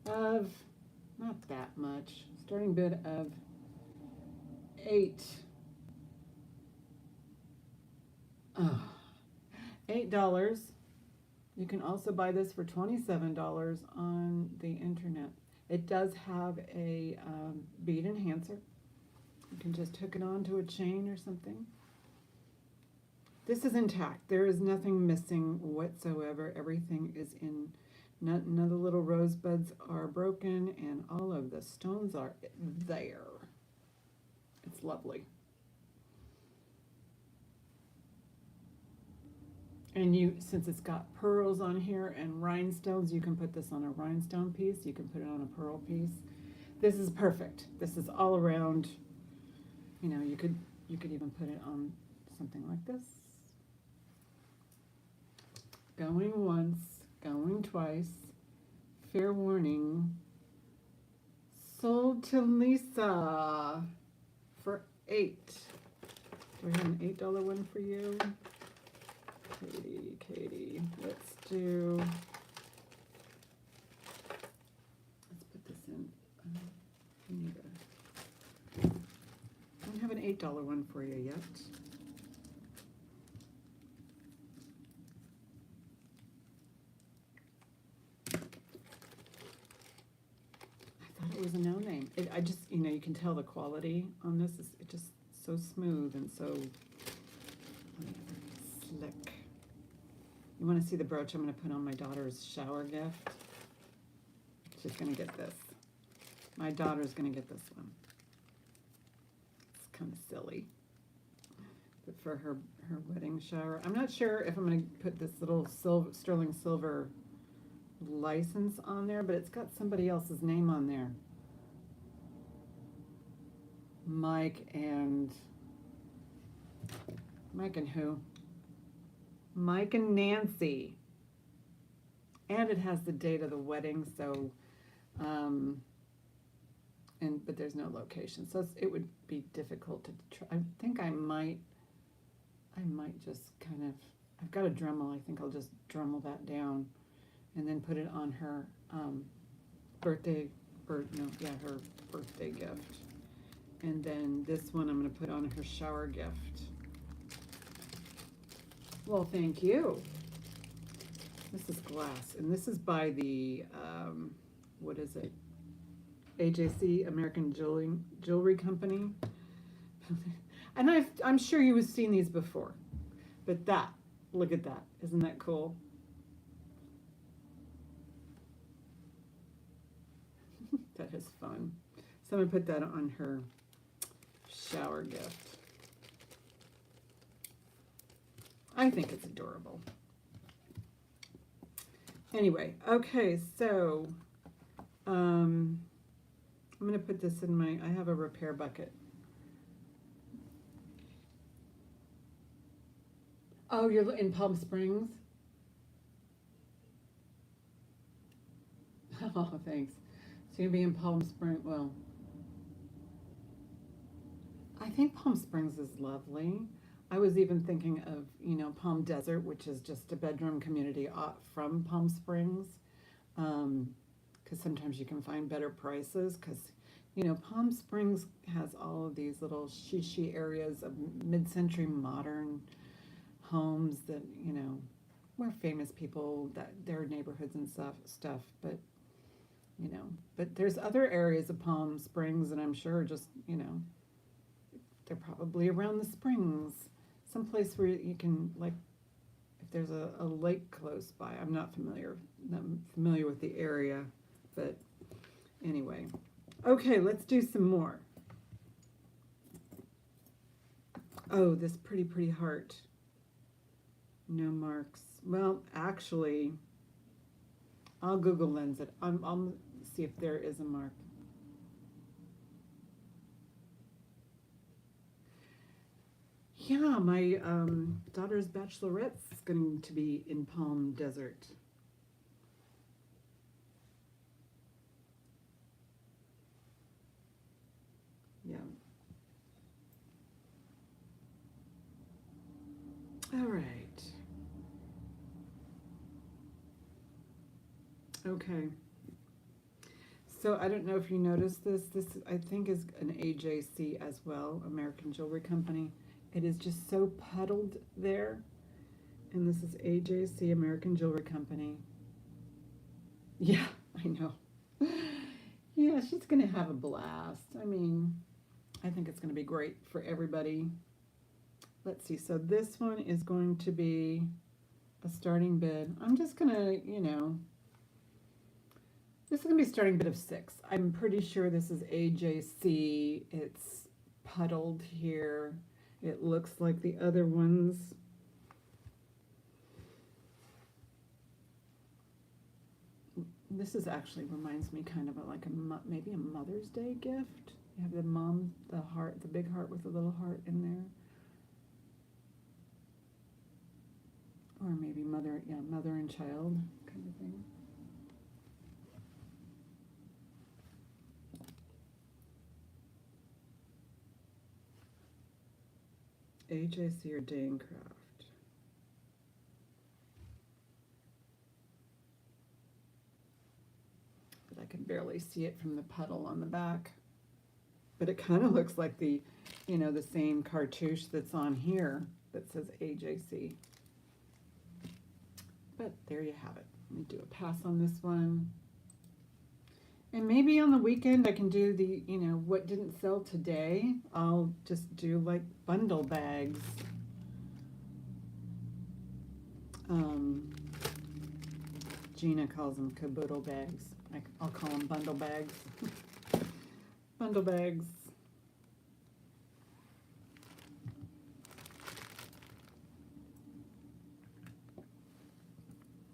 of, not that much, starting bid of $8. You can also buy this for $27 on the internet. It does have a bead enhancer. You can just hook it onto a chain or something. This is intact. There is nothing missing whatsoever. Everything is in. None of the little rosebuds are broken, and all of the stones are there. It's lovely. And you, since it's got pearls on here and rhinestones, you can put this on a rhinestone piece. You can put it on a pearl piece. This is perfect. This is all around. You know, you could even put it on something like this. Going once, going twice. Fair warning. Sold to Lisa for $8. Do I have an $8 one for you? Katie, let's put this in. I don't have an $8 one for you yet. It was a no name. I just, you can tell the quality on this is just so smooth and so slick. You want to see the brooch I'm going to put on my daughter's shower gift? She's going to get this. My daughter's going to get this one. It's kind of silly. But for her wedding shower, I'm not sure if I'm going to put this little sterling silver license on there, but it's got somebody else's name on there. Mike and who? Mike and Nancy. And it has the date of the wedding, so but there's no location, so it would be difficult to try. I think I might just kind of, I've got a Dremel. I think I'll just Dremel that down and then put it on her her birthday gift. And then this one I'm going to put on her shower gift. Well, thank you. This is glass, and this is by the, what is it? AJC, American Jewelry Company. And I'm sure you've seen these before. But look at that. Isn't that cool? That is fun. So I'm going to put that on her shower gift. I think it's adorable. Anyway, okay, so I'm going to put this in I have a repair bucket. Oh, you're in Palm Springs? Oh, thanks. So you'll be in Palm Springs. Well, I think Palm Springs is lovely. I was even thinking of, Palm Desert, which is just a bedroom community from Palm Springs, because sometimes you can find better prices, because, Palm Springs has all of these little shishi areas of mid-century modern homes that, where famous people, that their neighborhoods and stuff, but, but there's other areas of Palm Springs, and I'm sure just, they're probably around the springs. Someplace where you can, like, if there's a lake close by. I'm not familiar with the area, but anyway. Okay, let's do some more. Oh, this pretty heart. No marks. Well, actually, I'll Google lens it. I'll see if there is a mark. Yeah, my daughter's bachelorette's going to be in Palm Desert. Yeah. All right. Okay. So I don't know if you noticed this. This, I think, is an AJC as well, American Jewelry Company. It is just so puddled there. And this is AJC, American Jewelry Company. Yeah, I know. Yeah, she's going to have a blast. I mean, I think it's going to be great for everybody. Let's see. So this one is going to be a starting bid. I'm just going to, this is going to be a starting bid of 6. I'm pretty sure this is AJC. It's puddled here. It looks like the other ones. This is actually reminds me kind of like maybe a Mother's Day gift. You have the heart, the big heart with a little heart in there. Or maybe mother and child kind of thing. AJC or Danecraft? But I can barely see it from the puddle on the back. But it kind of looks like the, you know, the same cartouche that's on here that says AJC. But there you have it. Let me do a pass on this one. And maybe on the weekend I can do the, you know, what didn't sell today. I'll just do like bundle bags. Gina calls them caboodle bags. I'll call them bundle bags. Bundle bags.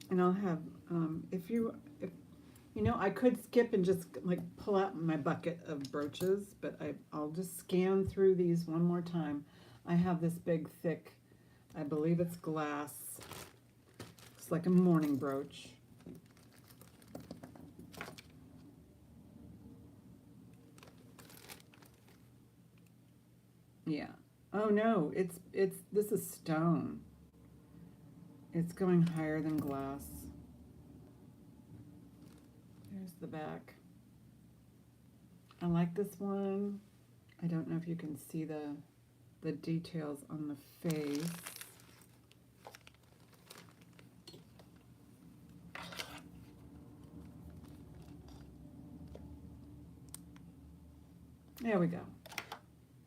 And I'll have, if you know, I could skip and just like pull out my bucket of brooches, but I'll just scan through these one more time. I have this big, thick, I believe it's glass. It's like a morning brooch. Yeah. Oh no, this is stone. It's going higher than glass. There's the back. I like this one. I don't know if you can see the details on the face. There we go.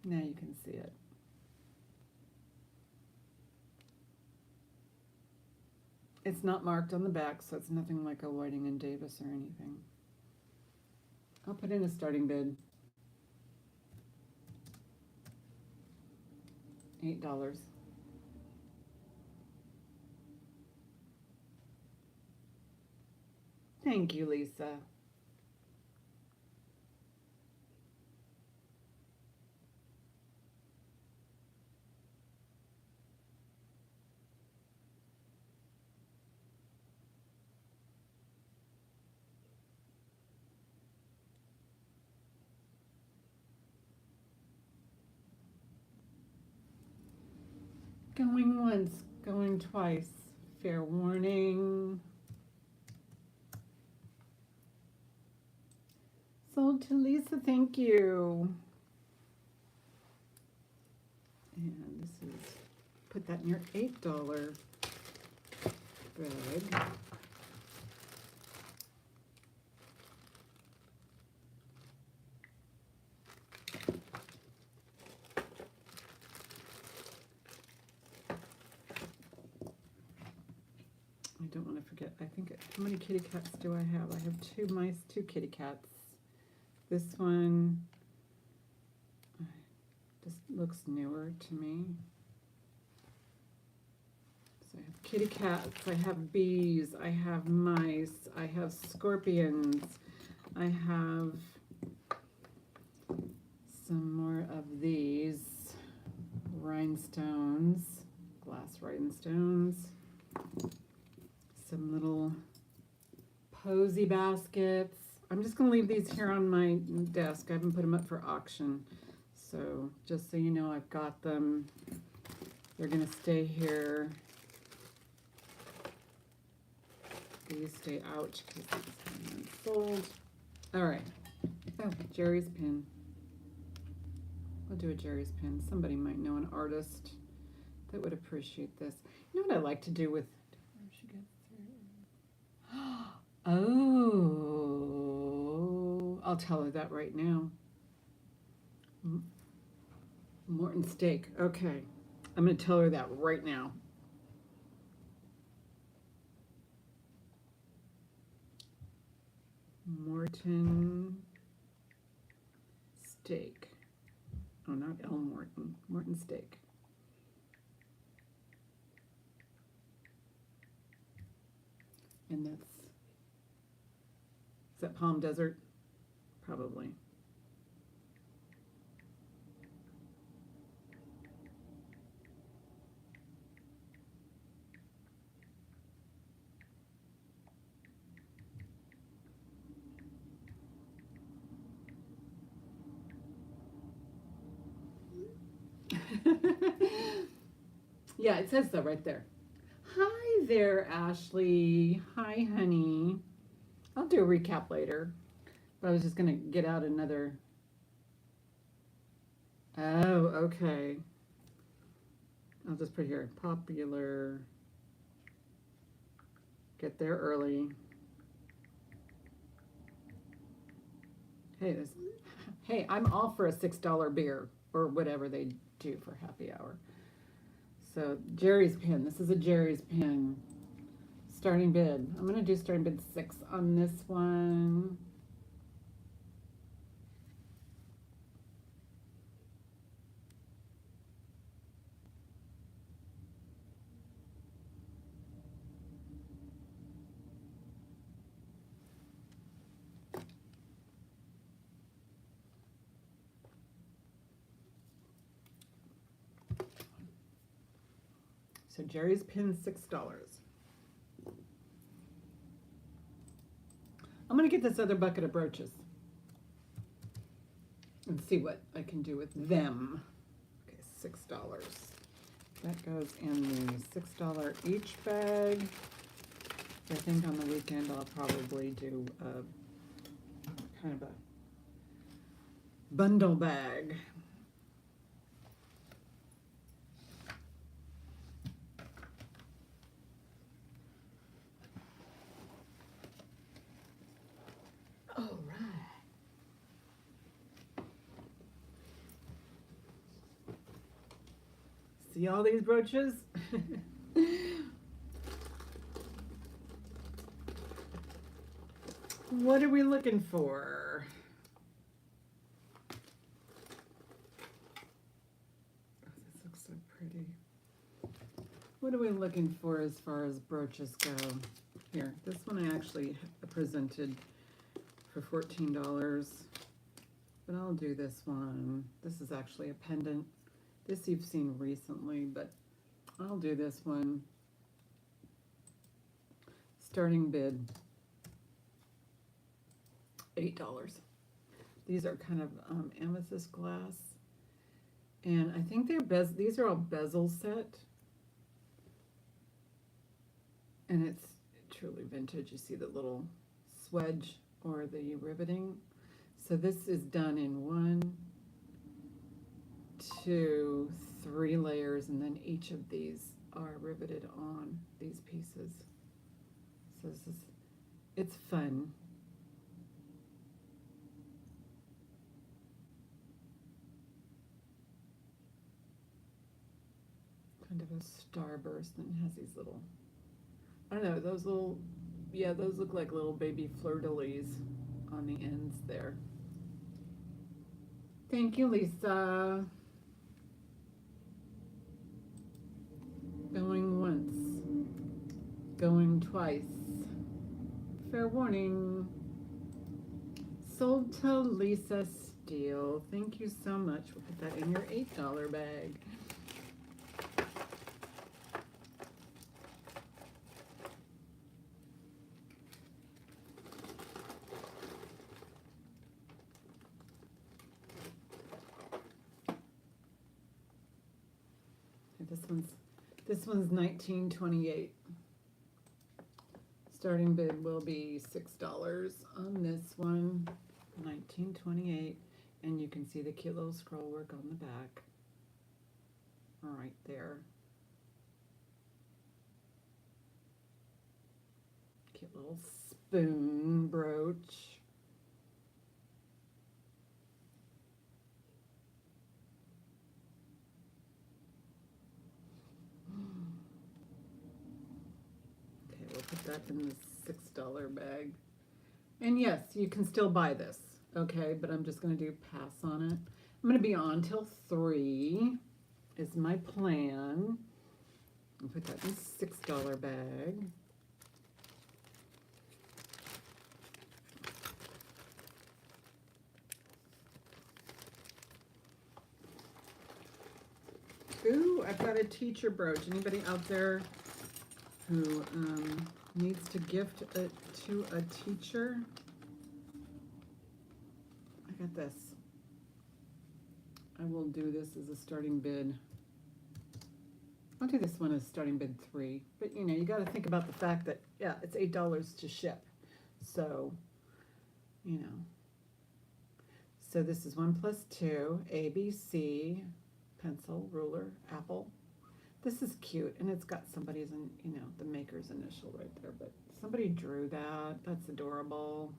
Now you can see it. It's not marked on the back, so it's nothing like a Whiting and Davis or anything. I'll put in a starting bid. $8. Thank you, Lisa. Going once, going twice. Fair warning. Sold to Lisa, thank you. And this is, put that in your $8 bag. I don't want to forget. I think, how many kitty cats do I have? I have 2 mice, 2 kitty cats. This one just looks newer to me. So I have kitty cats, I have bees, I have mice, I have scorpions, I have some more of these rhinestones, glass rhinestones. Some little posy baskets. I'm just going to leave these here on my desk. I haven't put them up for auction. So just so you know, I've got them. They're going to stay here. These stay out because these haven't sold. All right. Oh, Jerry's pin. I'll do a Jerry's pin. Somebody might know an artist that would appreciate this. You know what I like to do with... Oh, I'll tell her that right now. Morton steak. Okay, I'm going to tell her that right now. Morton steak. Oh, not L. Morton. Morton steak. And that's, is that Palm Desert? Probably. Yeah, it says that right there. Hi there, Ashley. Hi, honey. I'll do a recap later. But I was just gonna get out another. Oh, okay. I'll just put here popular. Get there early. Hey, hey, I'm all for a $6 beer or whatever they do for happy hour. So Jerry's pin. This is a Jerry's pin. Starting bid. I'm gonna do starting bid 6 on this one. So Jerry's pin $6. I'm gonna get this other bucket of brooches and see what I can do with them. Okay, $6. That goes in the $6 each bag. I think on the weekend I'll probably do a kind of a bundle bag. All right. See all these brooches? What are we looking for? Oh, this looks so pretty. What are we looking for as far as brooches go? Here, this one I actually presented for $14, but I'll do this one. This is actually a pendant. This you've seen recently, but I'll do this one. Starting bid, $8. These are kind of amethyst glass, and I think they're these are all bezel set, and it's truly vintage. You see the little swedge or the riveting. So this is done in 1, 2, 3 layers, and then each of these are riveted on these pieces. So it's fun. Kind of a starburst, and it has these little, I don't know, those little, yeah, those look like little baby fleur-de-lis on the ends there. Thank you, Lisa. Going once, going twice. Fair warning. Sold to Lisa Steele. Thank you so much. We'll put that in your $8 bag. This one's $19.28. Starting bid will be $6 on this one. $19.28, and you can see the cute little scroll work on the back. Right there. Cute little spoon brooch. Put that in the $6 bag. And yes, you can still buy this, okay? But I'm just going to do pass on it. I'm going to be on till 3 is my plan. I'll put that in the $6 bag. Ooh, I've got a teacher brooch. Anybody out there who needs to gift it to a teacher? I got this. I will do this as a starting bid. I'll do this one as starting bid 3, but you know, you got to think about the fact that, yeah, it's $8 to ship. So, you know. So this is 1 plus 2, A, B, C, pencil, ruler, apple. This is cute, and it's got somebody's, you know, the maker's initial right there, but somebody drew that. That's adorable.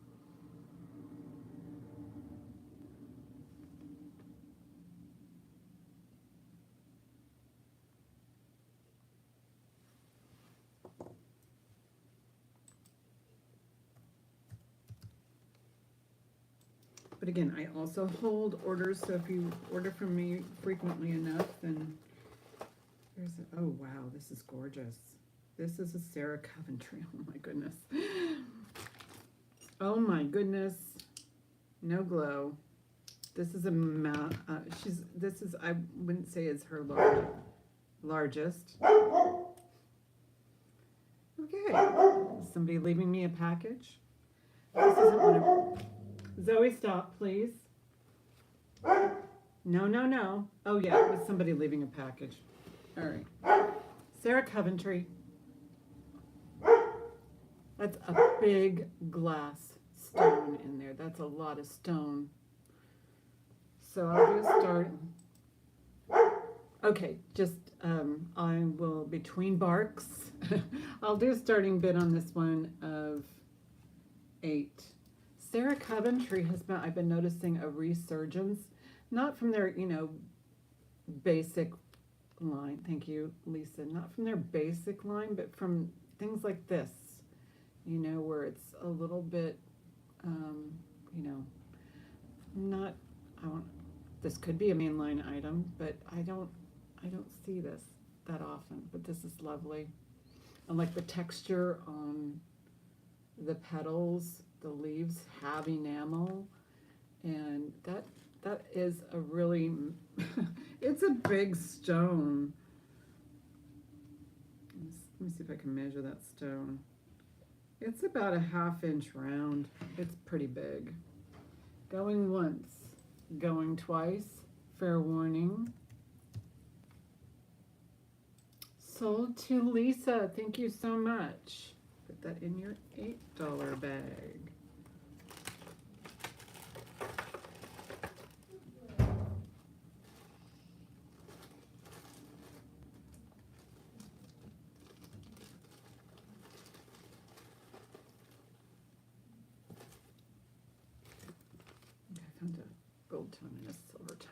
But again, I also hold orders, so if you order from me frequently enough, then there's a, oh wow, this is gorgeous. This is a Sarah Coventry. Oh my goodness. Oh my goodness. No glow. This is a this is, I wouldn't say is her largest. Okay. Somebody leaving me a package. This isn't one of, Zoe, stop, please. No, no, no. Oh yeah, it was somebody leaving a package. All right. Sarah Coventry. That's a big glass stone in there. That's a lot of stone. So I'll do a start. Okay, just I will, between barks, I'll do a starting bid on this one of 8. Sarah Coventry has been, I've been noticing a resurgence, not from their, you know, basic line. Thank you, Lisa. Not from their basic line, but from things like this, you know, where it's a little bit, you know, not, this could be a mainline item, but I don't see this that often, but this is lovely. I like the texture on the petals. The leaves have enamel, and that is a really, it's a big stone. Let me see if I can measure that stone. It's about a 1/2 inch round. It's pretty big. Going once, going twice, fair warning. Sold to Lisa, thank you so much. Put that in your $8 bag. I found a gold tone and a silver tone.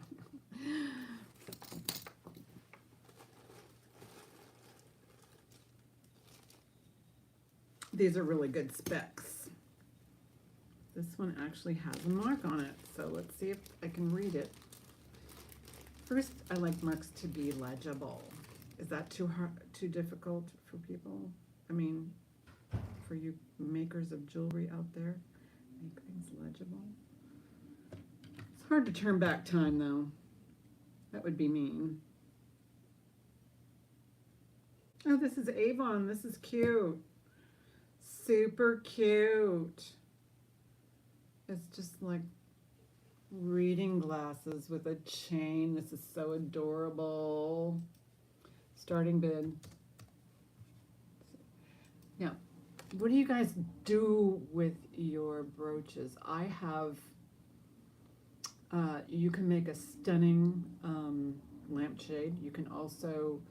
These are really good specs. This one actually has a mark on it, so let's see if I can read it. First, I like marks to be legible. Is that too hard, too difficult for people? I mean, for you makers of jewelry out there, make things legible. It's hard to turn back time, though. That would be mean. Oh, this is Avon. This is cute. Super cute. It's just like reading glasses with a chain. This is so adorable. Starting bid. Now, what do you guys do with your brooches? I have, you can make a stunning lampshade. You can also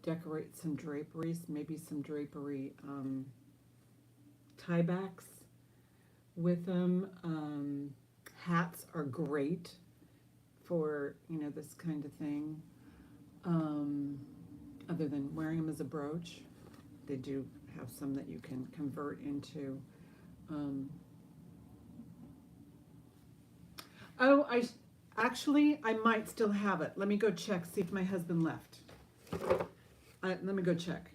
decorate some draperies, maybe some drapery tiebacks with them. Hats are great for, you know, this kind of thing. Other than wearing them as a brooch, they do have some that you can convert into. Oh, actually, I might still have it. Let me go check, see if my husband left. Let me go check.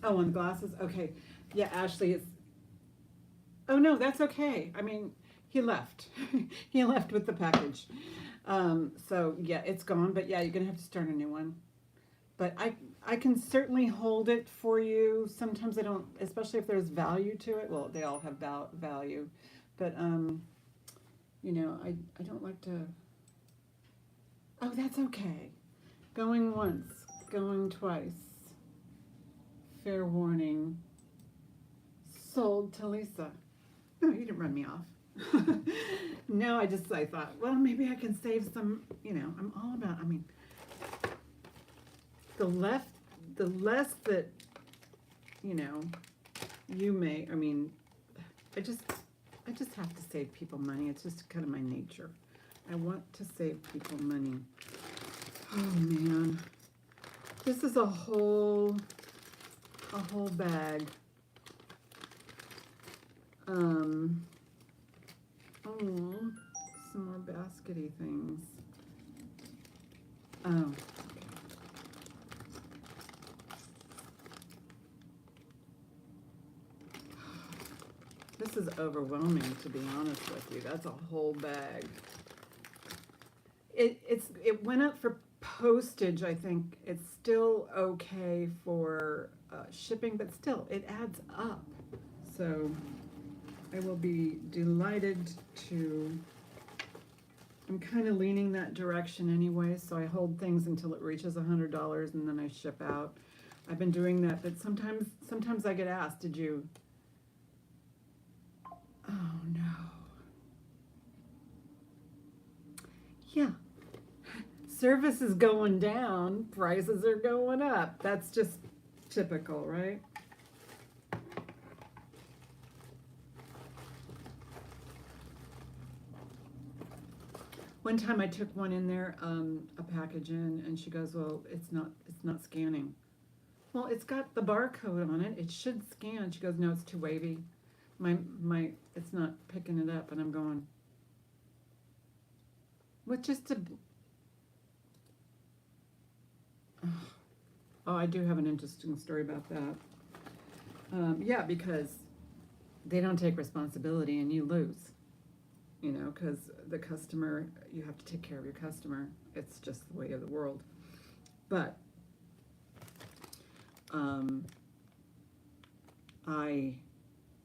Oh, on the glasses? Okay. Yeah, Ashley is, oh no, that's okay. I mean, he left. He left with the package. So yeah, it's gone, but yeah, you're gonna have to start a new one. But I can certainly hold it for you. Sometimes I don't, especially if there's value to it. Well, they all have value, but I don't like to. Oh, that's okay. Going once, going twice. Fair warning. Sold to Lisa. No, you didn't run me off. No, I thought, well, maybe I can save some. I'm all about. I mean, the less that you know you may. I mean, I just have to save people money. It's just kind of my nature. I want to save people money. Oh man, this is a whole bag. Oh, some more baskety things. Oh. This is overwhelming, to be honest with you. That's a whole bag. It went up for postage. I think it's still okay for shipping, but still, it adds up. So I will be delighted to. I'm kind of leaning that direction anyway, so I hold things until it reaches $100 and then I ship out. I've been doing that, but sometimes I get asked, did you? Oh no. Yeah. Service is going down, prices are going up. That's just typical, right? One time I took one in there, a package in, and she goes, well, it's not scanning. Well, it's got the barcode on it. It should scan. She goes, no, it's too wavy. It's not picking it up, and I'm going, what, just a, oh, I do have an interesting story about that. Yeah, because they don't take responsibility and you lose, because the customer, you have to take care of your customer. It's just the way of the world. But I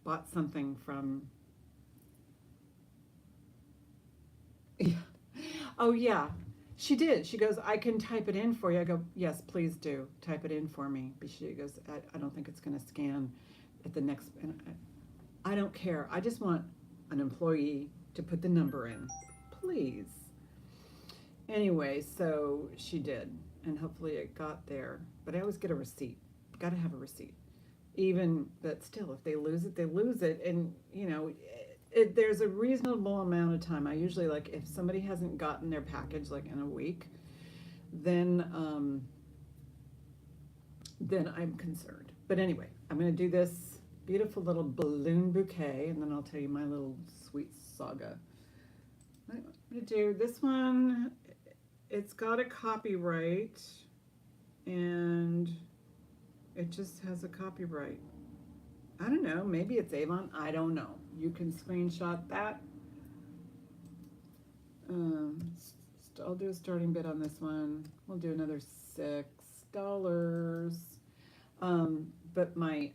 bought something from, yeah. Oh yeah, she did. She goes, I can type it in for you. I go, yes, please do type it in for me. But she goes, I don't think it's going to scan at the next. And I don't care. I just want an employee to put the number in, please. Anyway, so she did, and hopefully it got there. But I always get a receipt. Got to have a receipt. Even, but still, if they lose it, they lose it. And there's a reasonable amount of time. I usually, like, if somebody hasn't gotten their package like in a week, then I'm concerned. But anyway, I'm going to do this beautiful little balloon bouquet, and then I'll tell you my little sweet saga. I'm going to do this one. It's got a copyright, and it just has a copyright. I don't know, maybe it's Avon, I don't know. You can screenshot that. I'll do a starting bid on this one. We'll do another $6. But my,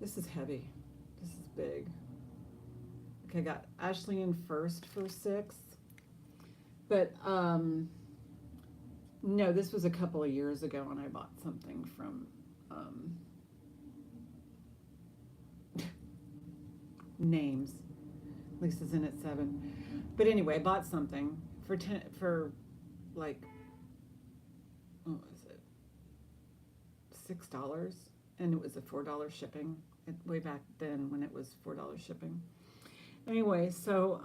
this is heavy. This is big. Okay, I got Ashley in first for $6. But, no, this was a couple of years ago when I bought something from, names. Lisa's in at 7. But anyway, I bought something for like, what was it? $6, and it was a $4 shipping. Way back then when it was $4 shipping. Anyway, so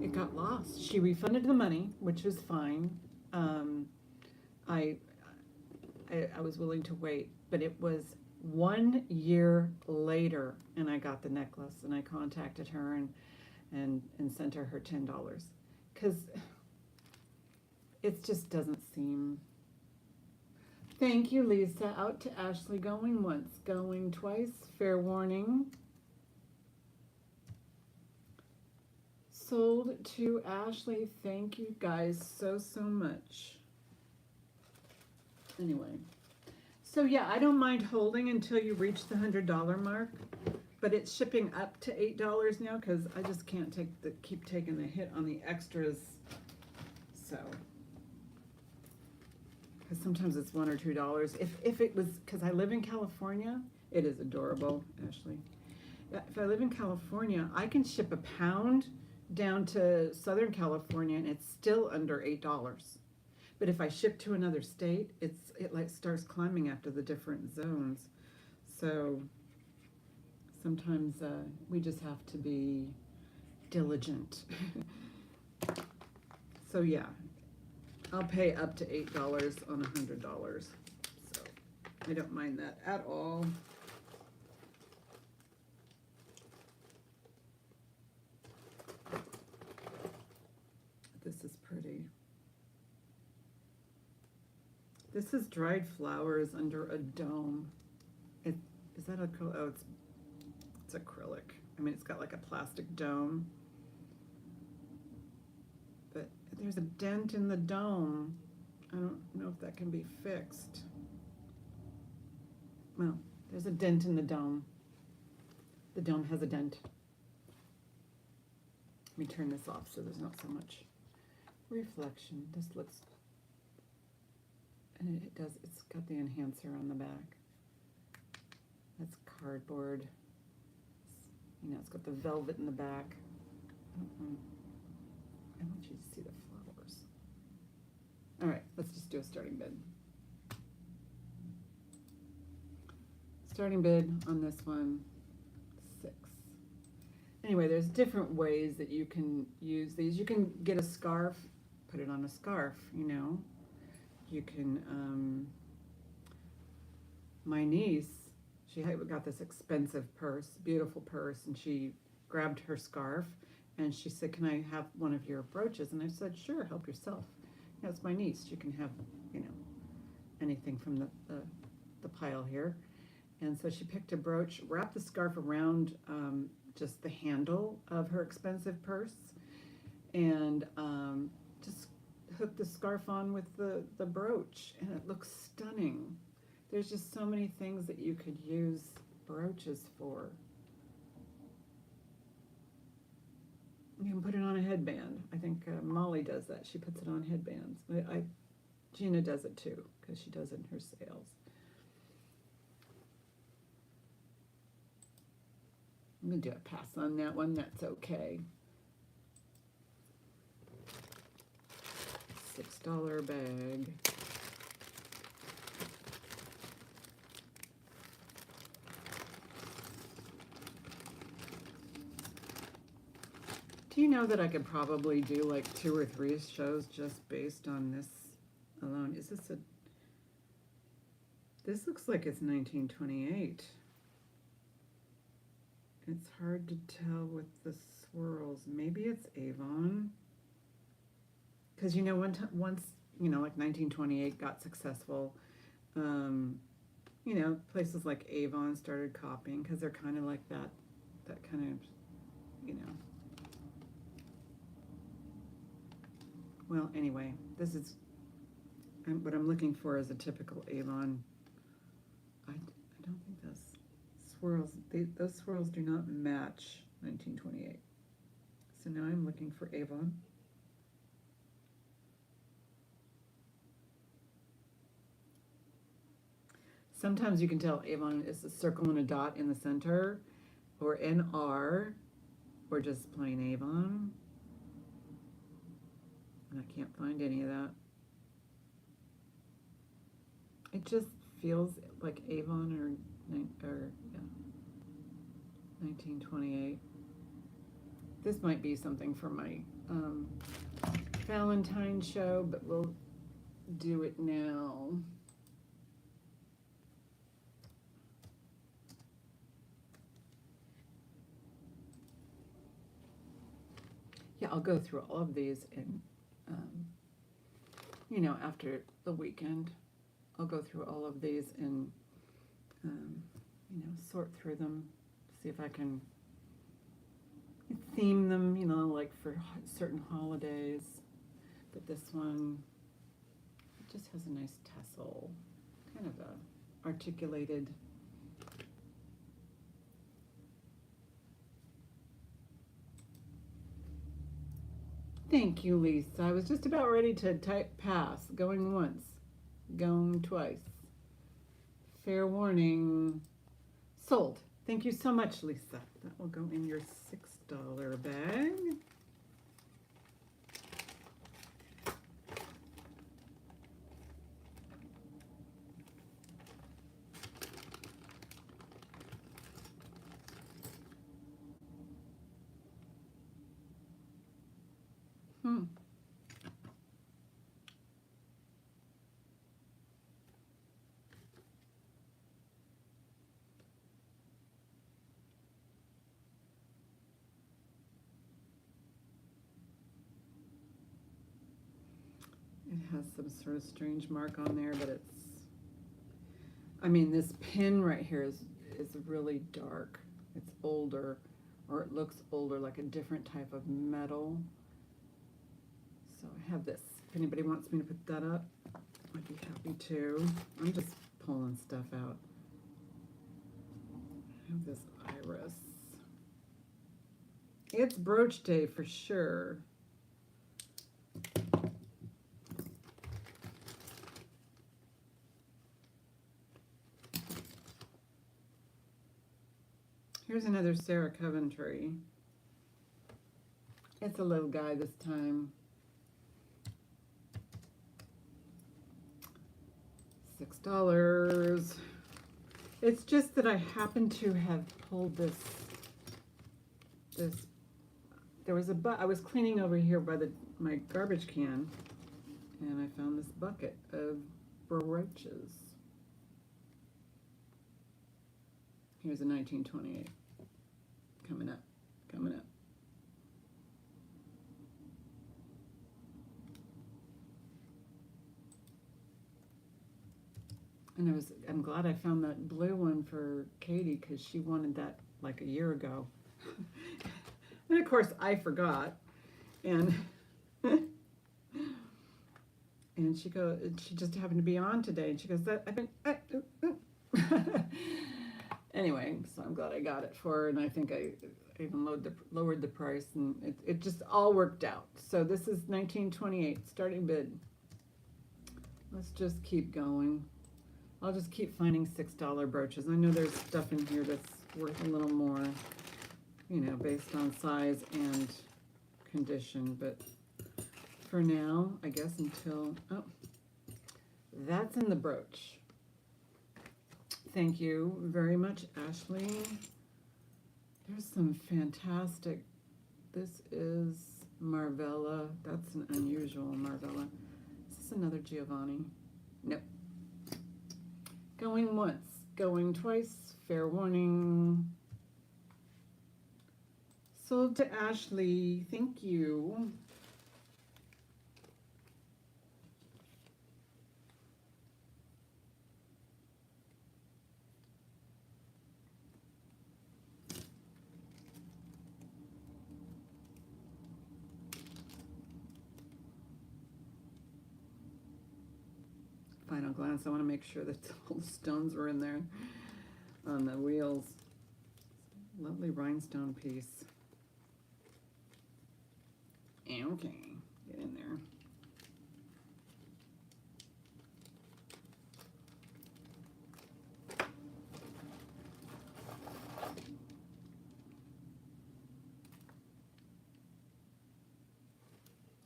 it got lost. She refunded the money, which was fine. I was willing to wait, but it was 1 year later, and I got the necklace, and I contacted her and sent her $10, because it just doesn't seem. Thank you, Lisa. Out to Ashley. Going once, going twice. Fair warning. Sold to Ashley. Thank you guys so much. Anyway, so yeah, I don't mind holding until you reach the $100 mark, but it's shipping up to $8 now because I just can't keep taking the hit on the extras. So, because sometimes it's $1 or $2. If it was, because I live in California, it is adorable, Ashley. If I live in California, I can ship a pound down to Southern California and it's still under $8. But if I ship to another state, it like starts climbing after the different zones. So sometimes we just have to be diligent. So yeah, I'll pay up to $8 on $100. So I don't mind that at all. This is pretty. This is dried flowers under a dome. Is that acrylic? Oh, it's acrylic. I mean, it's got like a plastic dome. But there's a dent in the dome. I don't know if that can be fixed. Well, there's a dent in the dome. The dome has a dent. Let me turn this off so there's not so much reflection. This looks, and it does, it's got the enhancer on the back. That's cardboard. You know, it's got the velvet in the back. I want you to see the flowers. All right, let's just do a starting bid. Starting bid on this one, 6. Anyway, there's different ways that you can use these. You can get a scarf, put it on a scarf, you know. You can, my niece, she got this expensive purse, beautiful purse, and she grabbed her scarf and she said, "Can I have one of your brooches?" And I said, "Sure, help yourself. Yeah, it's my niece. You can have, you know, anything from the pile here." And so she picked a brooch, wrapped the scarf around just the handle of her expensive purse, and just hooked the scarf on with the brooch, and it looks stunning. There's just so many things that you could use brooches for. You can put it on a headband. I think Molly does that. She puts it on headbands. Gina does it too, because she does it in her sales. I'm going to do a pass on that one. That's okay. $6 bag. Do you know that I could probably do like 2 or 3 shows just based on this alone? Is this a... This looks like it's 1928. It's hard to tell with the swirls. Maybe it's Avon. Because, you know, once, you know, like 1928 got successful, you know, places like Avon started copying because they're kind of like that kind of, you know. Well, anyway, this is, what I'm looking for is a typical Avon. I don't think those swirls, those swirls do not match 1928. So now I'm looking for Avon. Sometimes you can tell Avon is a circle and a dot in the center, or NR, or just plain Avon. And I can't find any of that. It just feels like Avon or yeah, 1928. This might be something for my Valentine's show, but we'll do it now. Yeah, I'll go through all of these and you know, after the weekend, I'll go through all of these and, you know, sort through them, see if I can theme them, you know, like for certain holidays. But this one, it just has a nice tassel, kind of a articulated. Thank you, Lisa. I was just about ready to type pass. Going once, going twice. Fair warning. Sold. Thank you so much, Lisa. That will go in your $6 bag. It has some sort of strange mark on there, but it's, I mean, this pin right here is really dark. It's older, or it looks older, like a different type of metal. So I have this. If anybody wants me to put that up, I'd be happy to. I'm just pulling stuff out. I have this iris. It's brooch day for sure. Here's another Sarah Coventry. It's a little guy this time. $6. It's just that I happen to have pulled this. There was I was cleaning over here by my garbage can, and I found this bucket of brooches. Here's a 1928. Coming up, coming up. And I'm glad I found that blue one for Katie, because she wanted that like a year ago. And of course I forgot. And and she just happened to be on today, and she goes, anyway, so I'm glad I got it for her, and I think I even lowered the price, and it just all worked out. So this is 1928, starting bid. Let's just keep going. I'll just keep finding $6 brooches. I know there's stuff in here that's worth a little more, you know, based on size and condition, but for now, I guess until, oh, that's in the brooch. Thank you very much, Ashley. There's some fantastic, this is Marvella. That's an unusual Marvella. Is this another Giovanni? Nope. Going once, going twice, fair warning. Sold to Ashley, thank you. Final glance, I want to make sure that all the stones were in there on the wheels. Lovely rhinestone piece. Okay, get in there.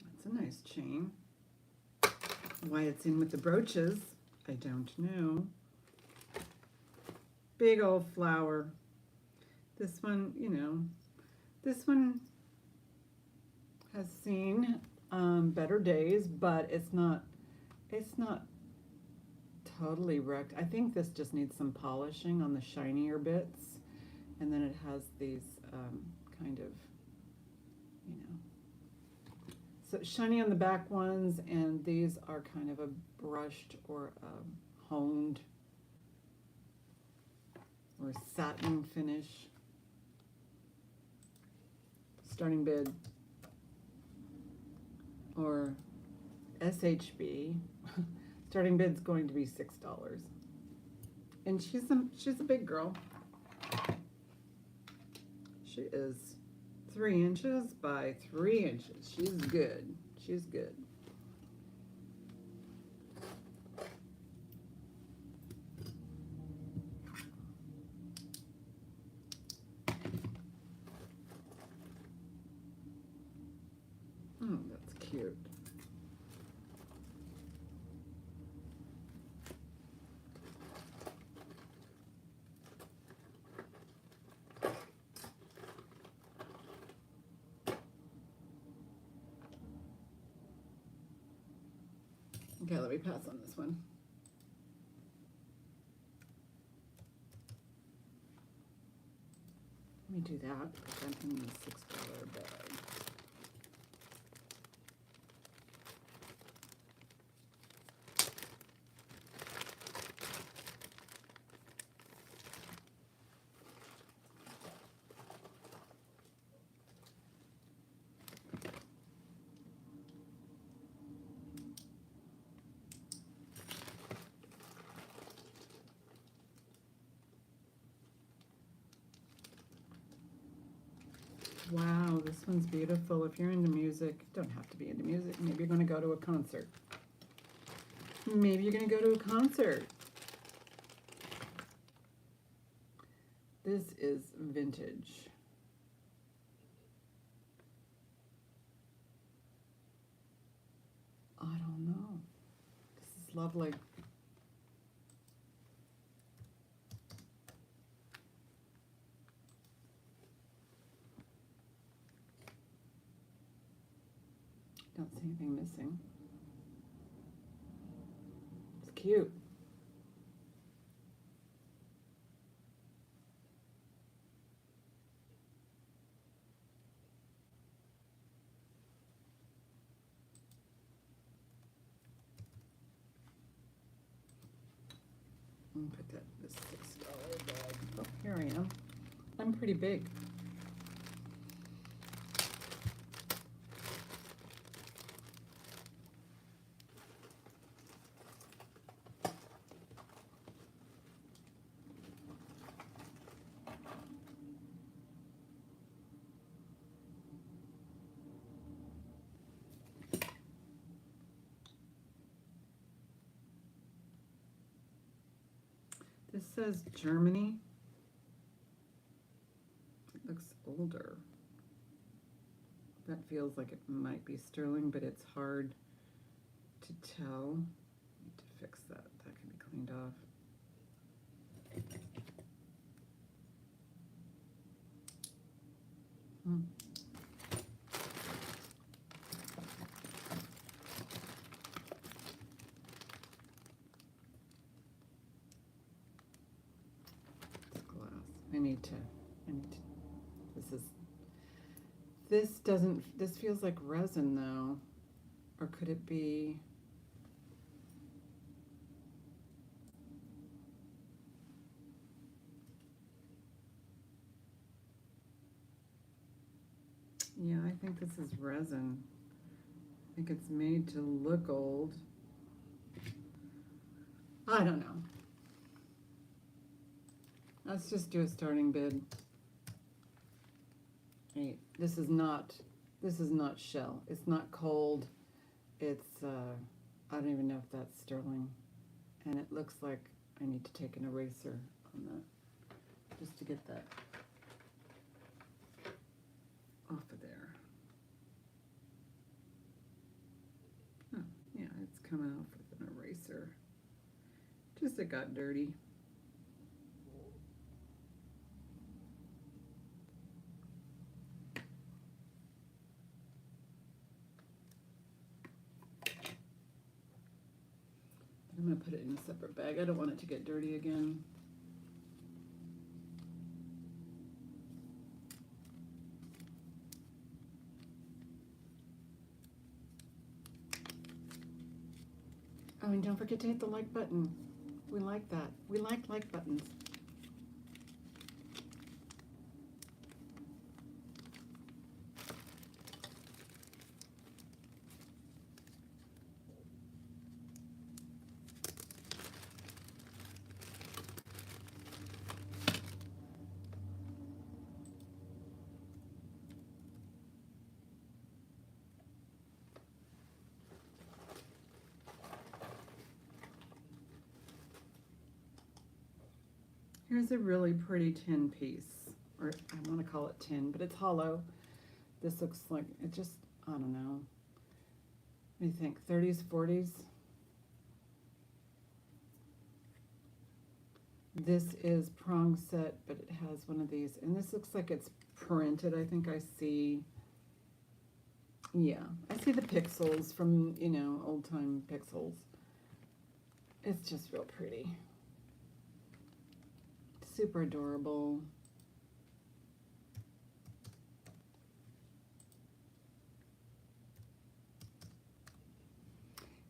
That's a nice chain. Why it's in with the brooches, I don't know. Big old flower. This one, you know, this one has seen better days, but it's not totally wrecked. I think this just needs some polishing on the shinier bits, and then it has these kind of, you know, So shiny on the back ones, and these are kind of a brushed or honed or satin finish. Starting bid or SHB. Starting bid's going to be $6. And she's a big girl. She is 3 inches by 3 inches. She's good. She's good. Oh, that's cute. Okay, let me pass on this one. Let me do that because I'm in the $6 bag. Wow, this one's beautiful. If you're into music, don't have to be into music. Maybe you're going to go to a concert. Maybe you're going to go to a concert. This is vintage. I don't know. This is lovely. Don't see anything missing. It's cute. Put that in this $6 bag. Oh, here I am. I'm pretty big. This says Germany. It looks older. That feels like it might be sterling, but it's hard to tell. Need to fix that. That can be cleaned off. I need to, this feels like resin though, or could it be, yeah, I think this is resin. I think it's made to look old. I don't know. Let's just do a starting bid. Hey, this is not shell. It's not cold. It's I don't even know if that's sterling. And it looks like I need to take an eraser on that just to get that off of there. Oh, yeah, it's coming off with an eraser. Just it got dirty. I'm going to put it in a separate bag. I don't want it to get dirty again. Oh, and don't forget to hit the like button. We like that. We like buttons. Here's a really pretty tin piece, or I want to call it tin, but it's hollow. This looks like, it just, I don't know. What do you think, 30s, 40s? This is prong set, but it has one of these, and this looks like it's printed. I think I see, yeah, I see the pixels from, you know, old-time pixels. It's just real pretty. Super adorable.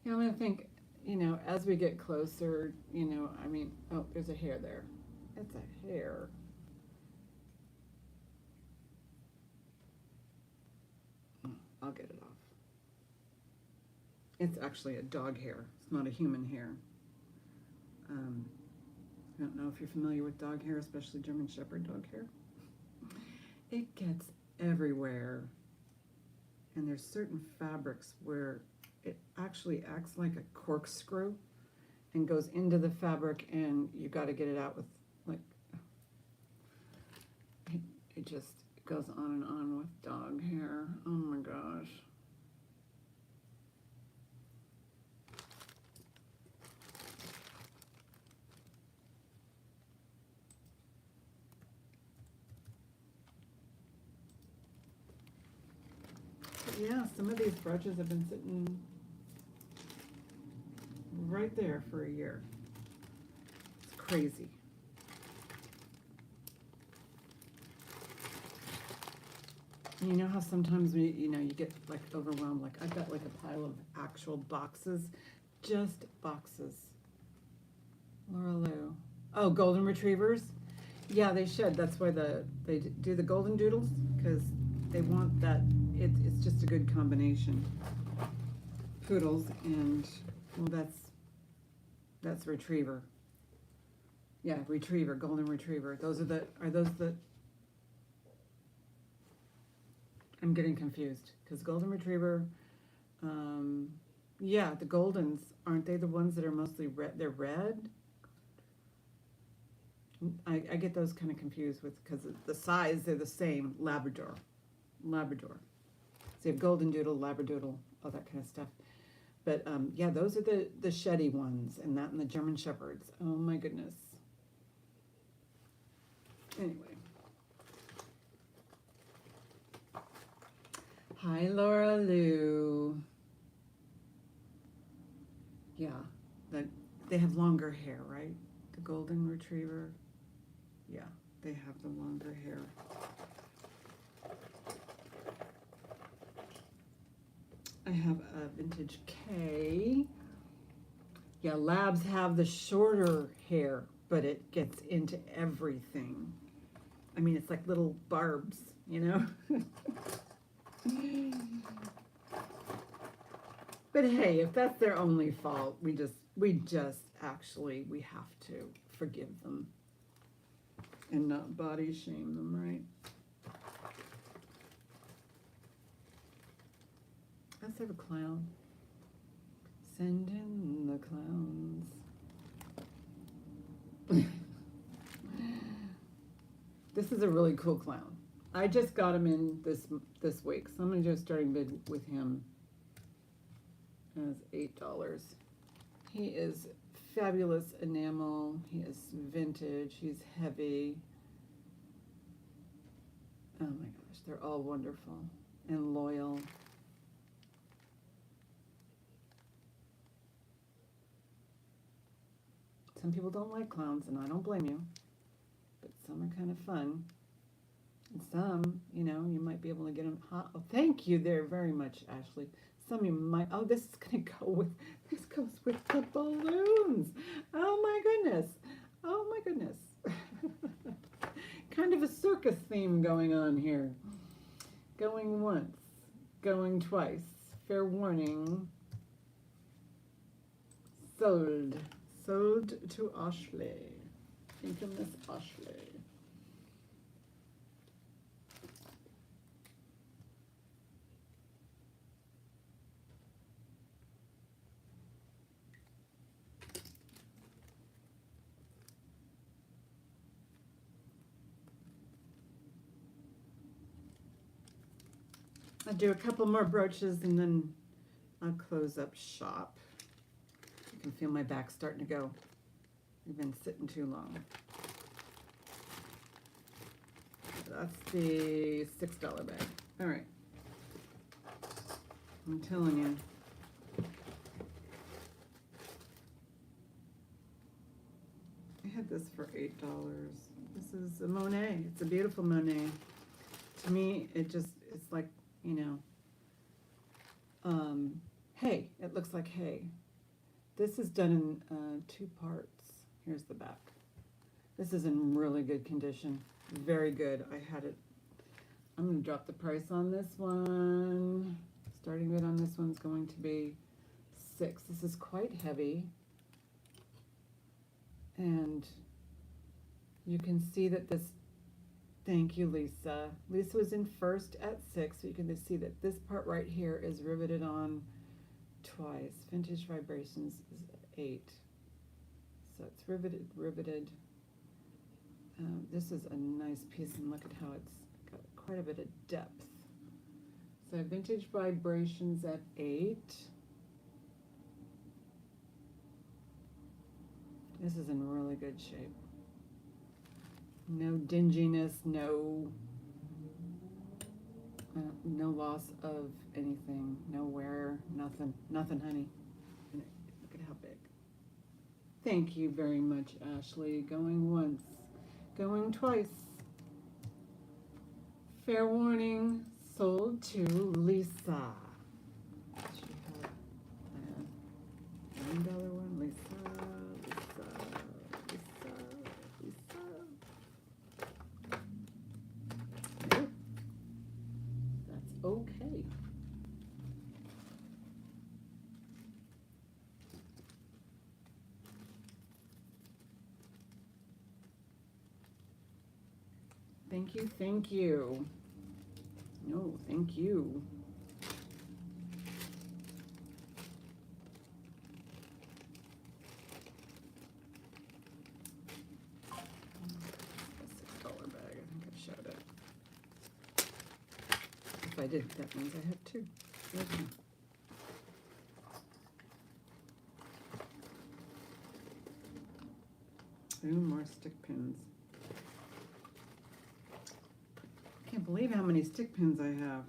Yeah, I'm gonna think, you know, as we get closer, you know, I mean, oh, there's a hair there. It's a hair. I'll get it off. It's actually a dog hair. It's not a human hair. I don't know if you're familiar with dog hair, especially German Shepherd dog hair. It gets everywhere. And there's certain fabrics where it actually acts like a corkscrew and goes into the fabric, and you got to get it out with, like, it just goes on and on with dog hair. Oh my gosh. Yeah, some of these brooches have been sitting right there for a year. It's crazy. And you know how sometimes you get like overwhelmed, like I've got like a pile of actual boxes, just boxes. Laura Lou. Oh, golden retrievers? Yeah, they should. That's why they do the golden doodles, because they want that. It's just a good combination. Poodles and, well, that's retriever. Yeah, retriever, golden retriever. Are those the, I'm getting confused, because golden retriever, yeah, the goldens, aren't they the ones that are mostly red? They're red? I get those kind of confused with, because the size, they're the same. Labrador. So you have golden doodle, labradoodle, all that kind of stuff. But yeah, those are the Shetty ones, and that and the German Shepherds. Oh my goodness. Anyway. Hi, Laura Lou. Yeah, they have longer hair, right? The golden retriever. Yeah, they have the longer hair. I have a vintage K. Yeah, labs have the shorter hair, but it gets into everything. I mean, it's like little barbs, you know? But hey, if that's their only fault, we have to forgive them and not body shame them, right? Let's have a clown. Send in the clowns. This is a really cool clown. I just got him in this week, so I'm gonna do a starting bid with him as $8. He is fabulous enamel. He is vintage. He's heavy. Oh my gosh, they're all wonderful and loyal. Some people don't like clowns, and I don't blame you, but some are kind of fun. And some, you know, you might be able to get them hot. Oh, thank you there very much, Ashley. Some of you might, oh, this is gonna go with, this goes with the balloons. Oh my goodness. Oh my goodness. Kind of a circus theme going on here. Going once, going twice. Fair warning. Sold. Sold to Ashley. Thank you, Miss Ashley. I'll do a couple more brooches and then I'll close up shop. You can feel my back starting to go. We've been sitting too long. That's the $6 bag. All right. I'm telling you. I had this for $8. This is a Monet. It's a beautiful Monet. To me, it's like, you know, hay. It looks like hay. This is done in 2 parts. Here's the back. This is in really good condition. Very good. I had it. I'm going to drop the price on this one. Starting bid on this one's going to be $6. This is quite heavy. And you can see that this, thank you, Lisa. Lisa was in first at $6, so you can see that this part right here is riveted on twice. Vintage Vibrations is $8. So it's riveted. This is a nice piece, and look at how it's got quite a bit of depth. So Vintage Vibrations at $8. This is in really good shape. No dinginess, no loss of anything, no wear, nothing, honey. Look at how big. Thank you very much, Ashley. Going once, going twice. Fair warning, sold to Lisa. She had a $9 one, Lisa. Okay. Thank you, thank you. No, thank you. $6 bag, I think I showed it. If I did, that means I have 2. There's one. Ooh, more stick pins. Can't believe how many stick pins I have.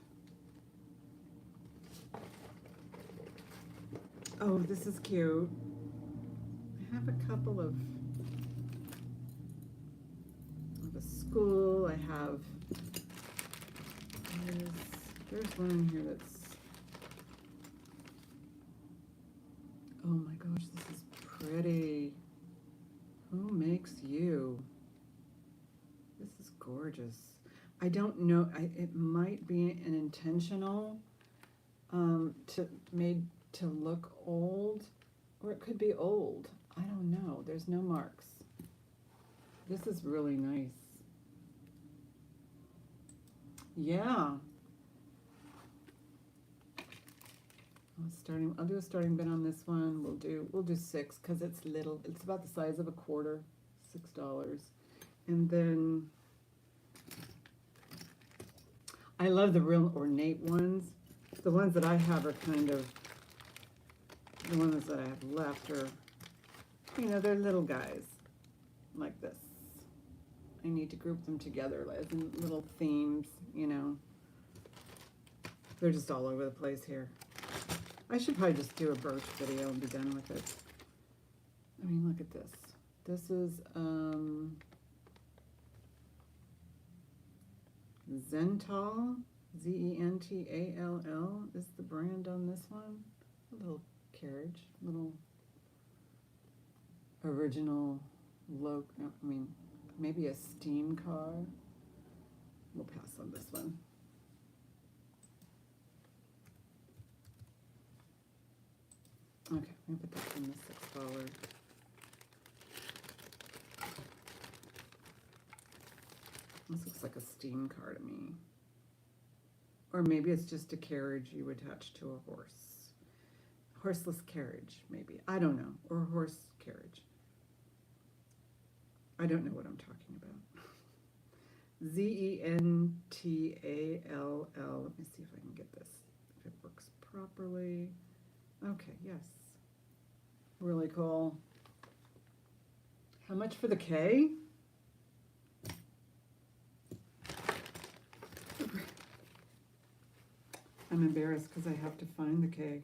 Oh, this is cute. I have a couple of a school. I have, there's one in here that's, oh my gosh, this is pretty. Who makes you? This is gorgeous. I don't know, it might be an intentional, made to look old, or it could be old. I don't know. There's no marks. This is really nice. Yeah. I'll do a starting bid on this one. We'll do 6 because it's little. It's about the size of a quarter, $6. And then I love the real ornate ones. The ones that I have are kind of, the ones that I have left are, you know, they're little guys like this. I need to group them together as in little themes, you know. They're just all over the place here. I should probably just do a brooch video and be done with it. I mean, look at this. This is Zental Zentall is the brand on this one. A little carriage, little original logo. I mean, maybe a steam car. We'll pass on this one. Okay, I'm gonna put that in the $6. This looks like a steam car to me. Or maybe it's just a carriage you attach to a horse. Horseless carriage, maybe. I don't know. Or a horse carriage. I don't know what I'm talking about. Zentall. Let me see if I can get this, if it works properly. Okay, yes. Really cool. How much for the K? I'm embarrassed because I have to find the K.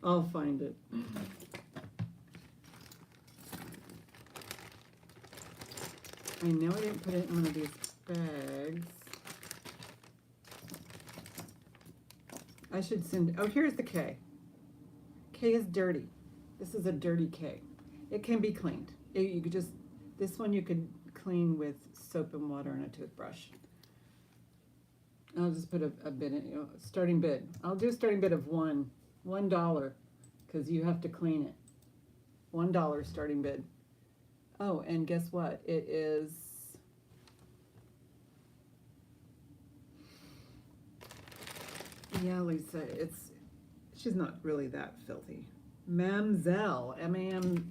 I'll find it. I know I didn't put it in one of these bags. I should send, oh, here's the K. K is dirty. This is a dirty K. It can be cleaned. You could just, this one you could clean with soap and water and a toothbrush. I'll just put a bid in, starting bid. I'll do a starting bid of $1, because you have to clean it. $1 starting bid. Oh, and guess what? It is yeah, Lisa, she's not really that filthy. Mamselle, MAMSELLE.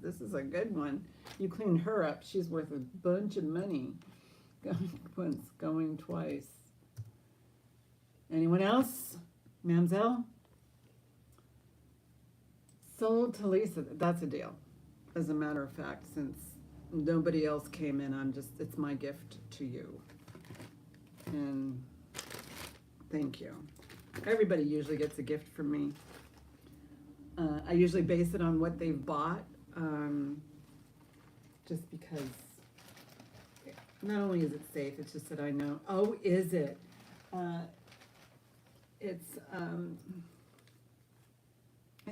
This is a good one. You clean her up, she's worth a bunch of money. Going once, going twice. Anyone else? Mamselle? Sold to Lisa. That's a deal. As a matter of fact, since nobody else came in, it's my gift to you. And thank you. Everybody usually gets a gift from me. I usually base it on what they've bought, just because not only is it safe, it's just that I know. Oh, is it? I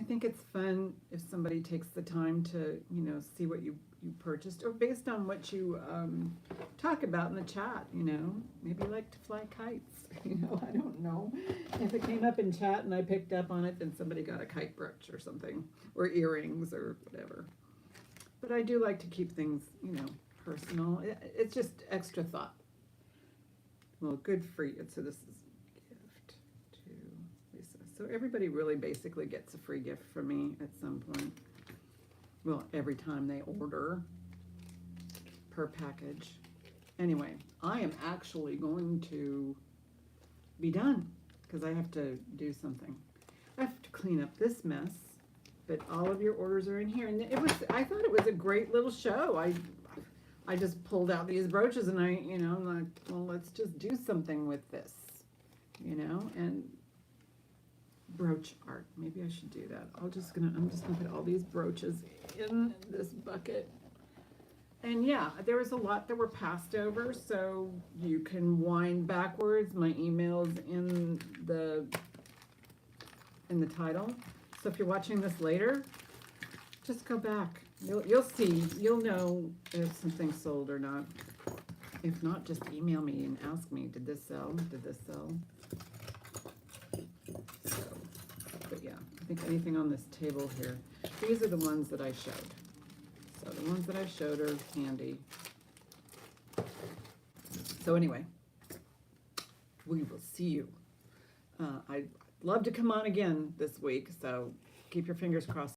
think it's fun if somebody takes the time to, see what you purchased, or based on what you talk about in the chat, maybe you like to fly kites, I don't know. If it came up in chat and I picked up on it, then somebody got a kite brooch or something, or earrings or whatever. But I do like to keep things, personal. It's just extra thought. Well, good for you. So this is gift to Lisa. So everybody really basically gets a free gift from me at some point. Well, every time they order per package. Anyway, I am actually going to be done because I have to do something. I have to clean up this mess, but all of your orders are in here. And I thought it was a great little show. I just pulled out these brooches and I'm like, well, let's just do something with this, and brooch art. Maybe I should do that. I'm just gonna put all these brooches in this bucket. And yeah, there was a lot that were passed over, so you can wind backwards. My email's in the title. So if you're watching this later, just go back. You'll see. You'll know if something's sold or not. If not, just email me and ask me, did this sell? Did this sell? So, but yeah, I think anything on this table here, these are the ones that I showed. So the ones that I showed are handy. So anyway, we will see you. I'd love to come on again this week, so keep your fingers crossed.